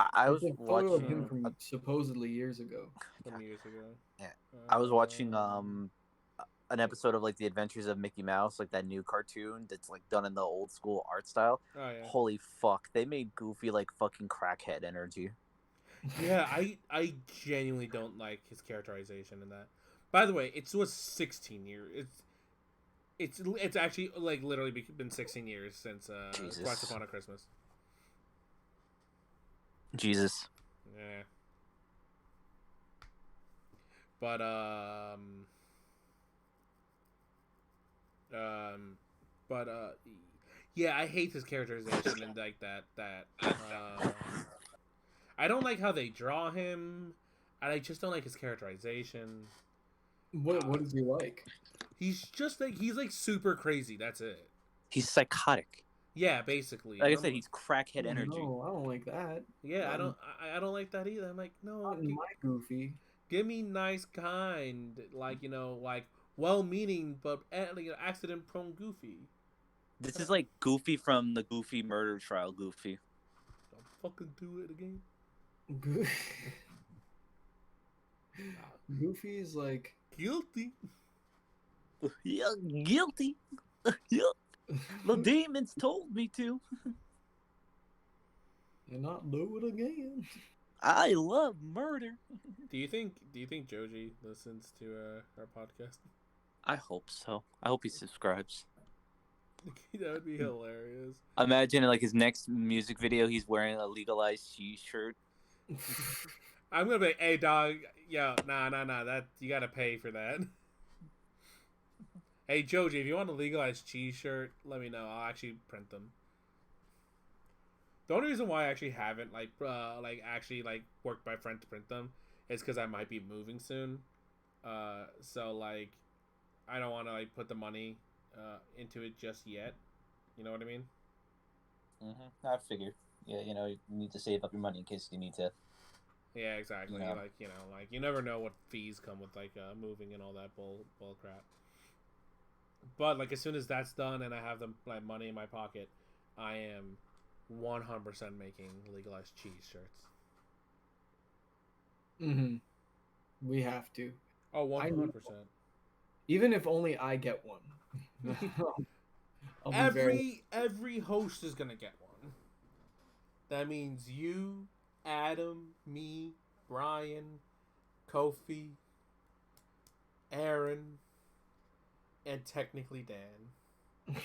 I was It's a photo of him watching. from supposedly years ago. from years ago. Yeah. I was watching an episode of like the Adventures of Mickey Mouse, like that new cartoon that's like done in the old school art style. Oh yeah. Holy fuck, they made Goofy like fucking crackhead energy. Yeah, I genuinely don't like his characterization in that. By the way, it was 16 years. It's actually like literally been 16 years since Jesus. Twice Upon a Christmas. Jesus. Yeah. But yeah, I hate his characterization and like that I don't like how they draw him. And I just don't like his characterization. What is he like? He's just like he's like super crazy. That's it. He's psychotic. Yeah, basically. Like I And said, I'm- he's crackhead energy. No, I don't like that. yeah, not- I don't like that either. I'm like, no, Not in my Goofy. give me nice, kind, like like well-meaning but like accident-prone Goofy. This is like Goofy from the Goofy murder trial. Goofy. Don't fucking do it again. Goofy is like Guilty. Yeah, guilty. Yeah, the demons told me to. and not do it again. I love murder. Do you think Joji listens to our podcast? I hope so. I hope he subscribes. That would be hilarious. Imagine like his next music video, he's wearing a legalized cheese shirt. I'm gonna be like, hey dog, yo, nah, that you gotta pay for that. Hey Joji, if you want a legalized cheese shirt, let me know. I'll actually print them. The only reason why I actually haven't actually worked my friend to print them is because I might be moving soon. So like, I don't want to like put the money into it just yet. You know what I mean? I figured. Yeah, you need to save up your money in case you need to. Yeah, exactly. Yeah. Like you never know what fees come with moving and all that bull crap. But like as soon as that's done and I have the money in my pocket, I am 100% making legalized cheese shirts. We have to. Oh, 100%. Even if only I get one. I'll be Every host is gonna get one. That means you, Adam, me, Brian, Kofi, Aaron, and technically Dan.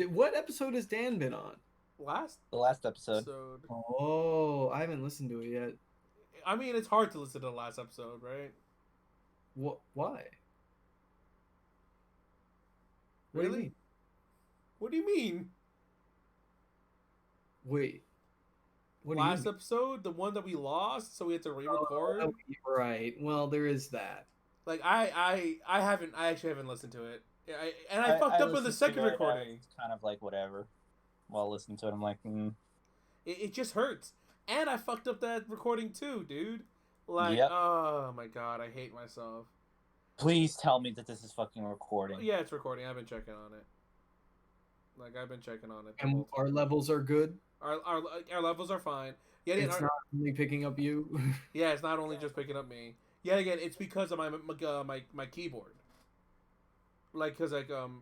What episode has Dan been on? The last episode. Oh, I haven't listened to it yet. I mean, it's hard to listen to the last episode, right? What? Why? What do you Really? mean? What do you mean? Wait. What Last do you mean? episode, the one that we lost, so we had to re-record. Oh, right. Well, there is that. Like I actually haven't listened to it. I fucked up with the second recording. It's kind of like whatever. While listening to it, I'm like, It just hurts. And I fucked up that recording too, dude. Like, Yep. oh my god, I hate myself. please tell me that this is fucking recording. Yeah, it's recording. I've been checking on it. Like I've been checking on it. the And whole our time. levels are good. Our levels are fine. Yeah, It's not only picking up you. yeah, it's not only just picking up me. Yeah, again, it's because of my keyboard. Like, cause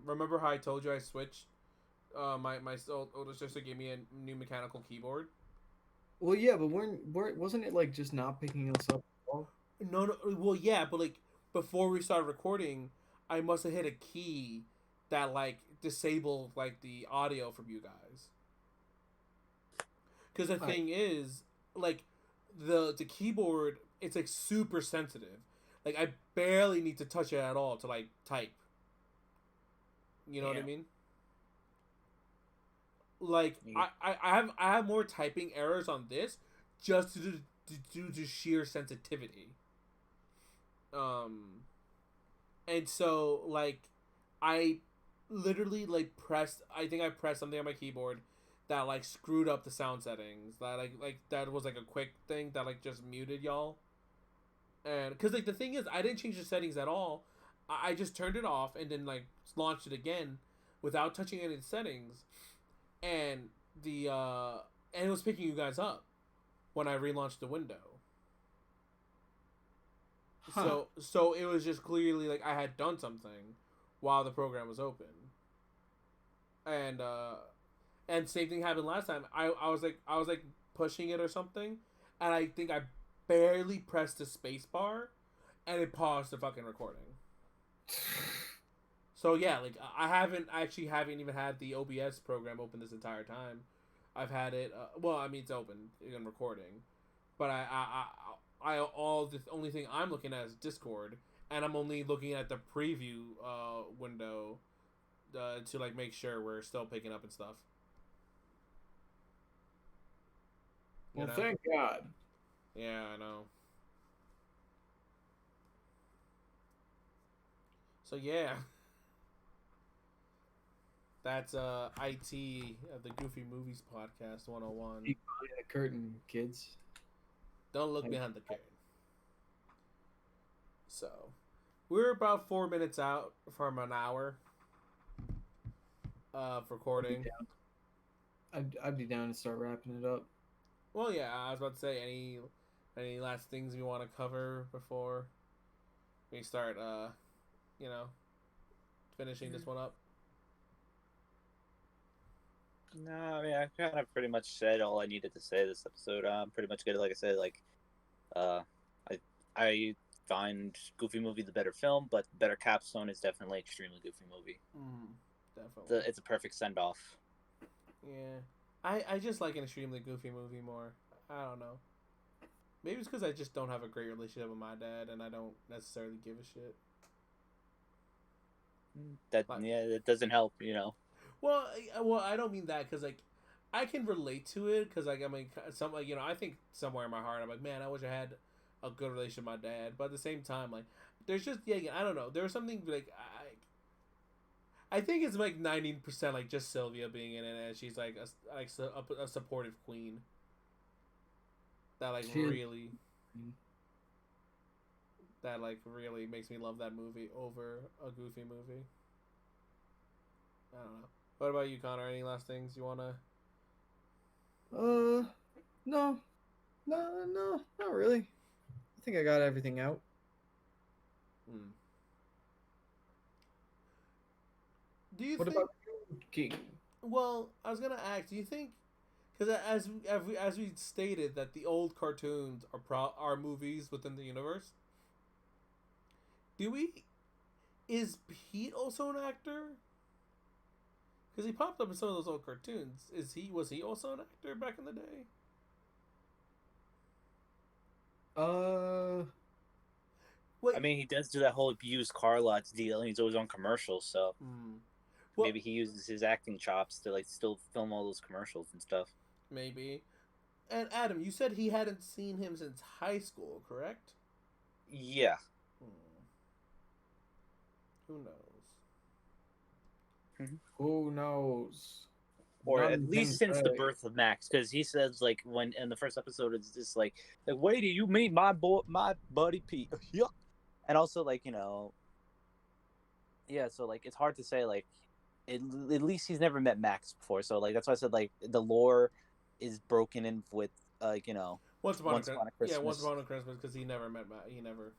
remember how I told you I switched? My older sister gave me a new mechanical keyboard. Well, yeah, but wasn't it like just not picking us up at all? No, well, yeah, but like before we started recording, I must have hit a key that like disabled like the audio from you guys. Because the Right. thing is, like the keyboard, it's like super sensitive. Like I barely need to touch it at all to like type. You know what I Yeah. mean? Like Yeah. I have more typing errors on this just due to sheer sensitivity. And so like I literally like pressed. I think I pressed something on my keyboard that like screwed up the sound settings. That like that was like a quick thing that like just muted y'all. And because like the thing is, I didn't change the settings at all. I just turned it off and then like launched it again without touching any of the settings, and and it was picking you guys up when I relaunched the window. Huh. So it was just clearly like I had done something while the program was open. And same thing happened last time. I was like pushing it or something, and I think I barely pressed the space bar, and it paused the fucking recording. So yeah, like I actually haven't even had the OBS program open this entire time. I've had it. Well, I mean it's open in recording, but all the only thing I'm looking at is Discord, and I'm only looking at the preview window to like make sure we're still picking up and stuff. You Well, know? thank God. Yeah, I know. So yeah, that's IT of the Goofy Movies Podcast 101. Peek behind the curtain, kids. Don't look behind the curtain. So, we're about 4 minutes out from an hour of recording. I'd be down to start wrapping it up. Well, yeah, I was about to say any last things we want to cover before we start finishing this one up. No, I mean, I kind of pretty much said all I needed to say this episode. I'm pretty much good. Like I said, like, I find Goofy Movie the better film, but better capstone is definitely Extremely Goofy Movie. Definitely. It's a perfect send off. Yeah, I just like an Extremely Goofy Movie more. I don't know. Maybe it's because I just don't have a great relationship with my dad, and I don't necessarily give a shit. That doesn't help, you know. Well, I don't mean that because like I can relate to it because like I mean some like I think somewhere in my heart I'm like, man, I wish I had a good relationship with my dad, but at the same time like there's just I don't know, there's something like I think it's like 90% like just Sylvia being in it, and she's like a supportive queen that like really makes me love that movie over a Goofy movie. I don't know. What about you, Connor? Any last things you wanna? No, not really. I think I got everything out. Do you What think? about you, King? Well, I was gonna ask. Do you think? Because as we stated that the old cartoons are movies within the universe. Is Pete also an actor? Because he popped up in some of those old cartoons. Was he also an actor back in the day? Wait. I mean, he does do that whole used car lots deal, and he's always on commercials, so maybe he uses his acting chops to like still film all those commercials and stuff. Maybe. And Adam, you said he hadn't seen him since high school, correct? Yeah. Who knows? Who knows? Or at least since the birth of Max, because he says like when in the first episode it's just like wait till you meet my buddy Pete. Yuck. And also like so like it's hard to say like at least he's never met Max before, so like that's why I said like the lore is broken in with Once Upon a Christmas. Yeah, Once Upon a Christmas, because he never met Max. He never.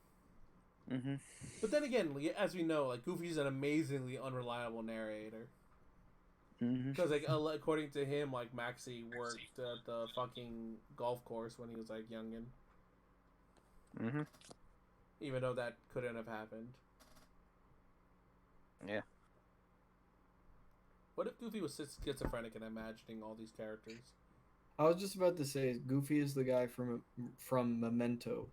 But then again, as we know, like Goofy's an amazingly unreliable narrator. Because like according to him, like Maxie worked at the fucking golf course when he was like youngin. Even though that couldn't have happened. Yeah. What if Goofy was schizophrenic and imagining all these characters? I was just about to say Goofy is the guy from Memento.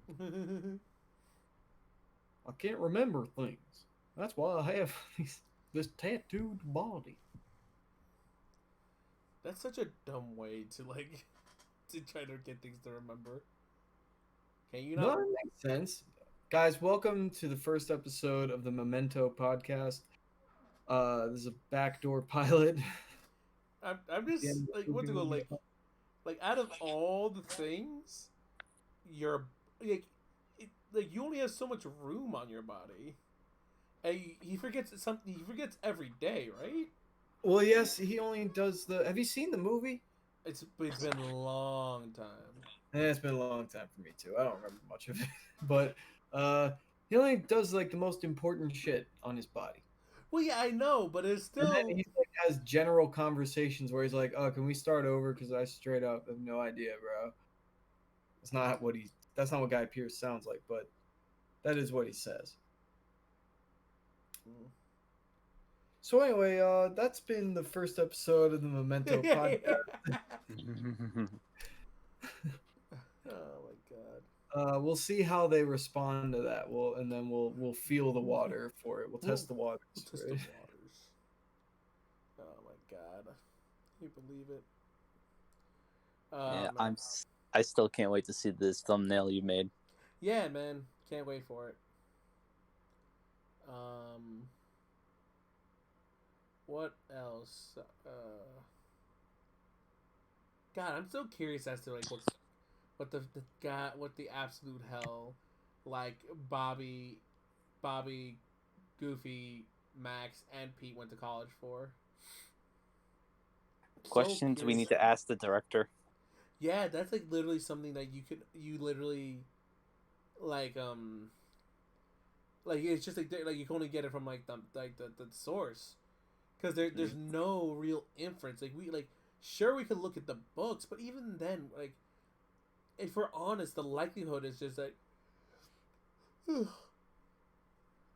I can't remember things. That's why I have this tattooed body. That's such a dumb way to like to try to get things to remember. Can you not? No, it makes sense. Guys, welcome to the first episode of the Memento podcast. This is a backdoor pilot. I'm just like what to go like out of all the things, you're like you only have so much room on your body, and he forgets something. He forgets every day, right? Well, yes, he only does the. Have you seen the movie? It's been a long time. It's been a long time for me too. I don't remember much of it, but he only does like the most important shit on his body. Well, yeah, I know, but it's And still. then he like has general conversations where he's like, "Oh, can we start over? Because I straight up have no idea, bro." It's not what he. That's not what Guy Pearce sounds like, but that is what he says. So anyway, that's been the first episode of the Memento podcast. Oh my god. We'll see how they respond to that. We'll feel the water for it. We'll test the waters. We'll test the waters. Oh my god. Can you believe it? Yeah, I still can't wait to see this thumbnail you made. Yeah, man. Can't wait for it. What else? God, I'm so curious as to like what the absolute hell like Bobby, Goofy, Max, and Pete went to college for. Questions we need to ask the director. Yeah, that's like literally something that you literally like it's just like you can only get it from like the source, because there's no real inference. Like sure we could look at the books, but even then, like, if we're honest, the likelihood is just like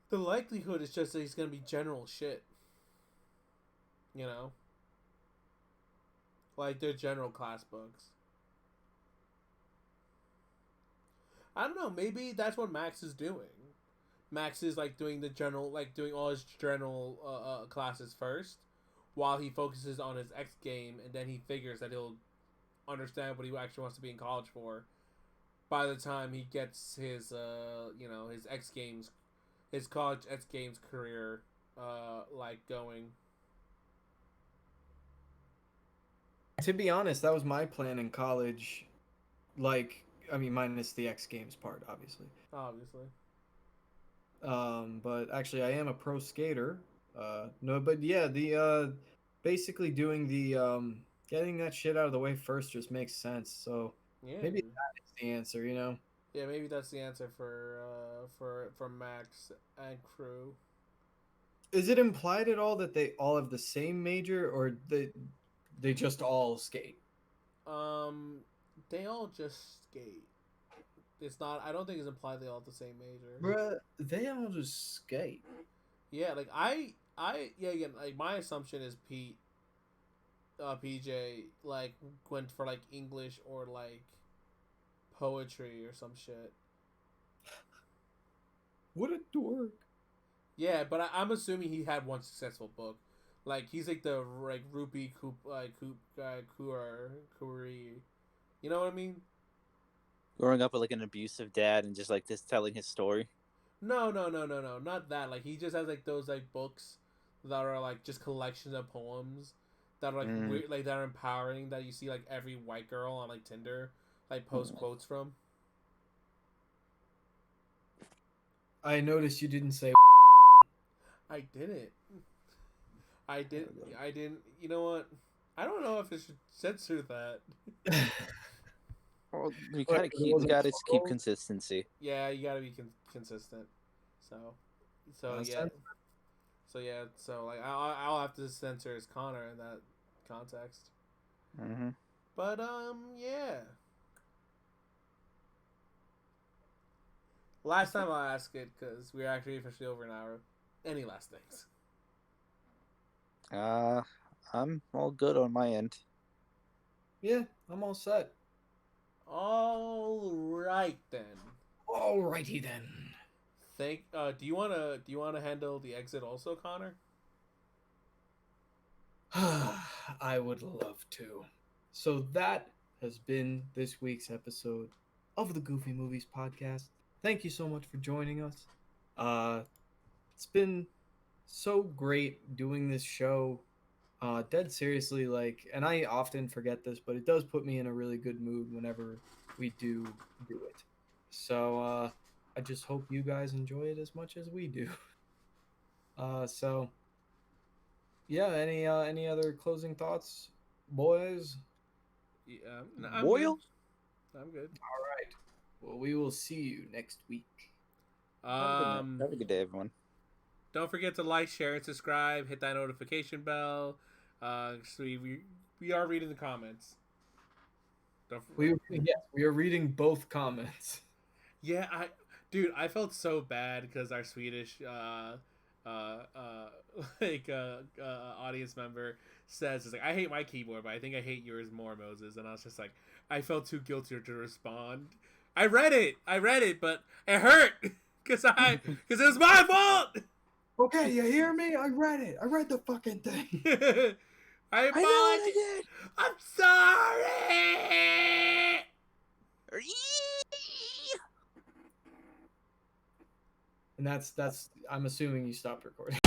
the likelihood is just that he's gonna be general shit. You know, like they're general class books. I don't know. Maybe that's what Max is doing. Max is like doing the general, like doing all his general classes first, while he focuses on his X game, and then he figures that he'll understand what he actually wants to be in college for by the time he gets his his X Games, his college X Games career like going. To be honest, that was my plan in college. Like, I mean, minus the X Games part, obviously. Obviously. But actually, I am a pro skater. No, but yeah, the basically doing the getting that shit out of the way first just makes sense. So Yeah, maybe that is the answer, you know? Yeah, maybe that's the answer for Max and crew. Is it implied at all that they all have the same major, or they just all skate? They all just skate. It's not. I don't think it's implied they all have the same major. Bruh, they all just skate. Yeah, like yeah, again, like my assumption is PJ like went for like English or like poetry or some shit. What a dork. Yeah, but I'm assuming he had one successful book. Like he's like the like Rupi Kuri. You know what I mean? Growing up with like an abusive dad and just like this telling his story. No, not that. Like he just has like those like books that are like just collections of poems that are like weird, like that are empowering, that you see like every white girl on like Tinder like post quotes from. I noticed you didn't say. I didn't. I didn't. You know what? I don't know if it should censor that. Well, we gotta keep consistency. Yeah, you gotta be consistent. So yeah. So yeah. So like I'll have to censor as Connor in that context. Mm-hmm. But yeah. Last time I'll ask it because we're actually officially over an hour. Any last things? I'm all good on my end. Yeah, I'm all set. All right then. Alrighty then. Do you wanna handle the exit also, Connor? I would love to. So that has been this week's episode of the Goofy Movies podcast. thank you so much for joining us. It's been so great doing this show. Dead seriously, like, and I often forget this, but it does put me in a really good mood whenever we do it. So I just hope you guys enjoy it as much as we do. So yeah, any other closing thoughts, boys? Yeah, no, I'm Boyle? good. I'm good. All right. Well, we will see you next week. Have a good day, everyone. Don't forget to like, share, and subscribe. Hit that notification bell. So we are reading the comments. We are reading both comments. Yeah, I felt so bad because our Swedish audience member says, it's like, I hate my keyboard, but I think I hate yours more, Moses. And I was just like, I felt too guilty to respond. I read it, but it hurt because it was my fault. Okay, you hear me? I read it. I read the fucking thing. I know what I did. I'm sorry. And that's I'm assuming you stopped recording.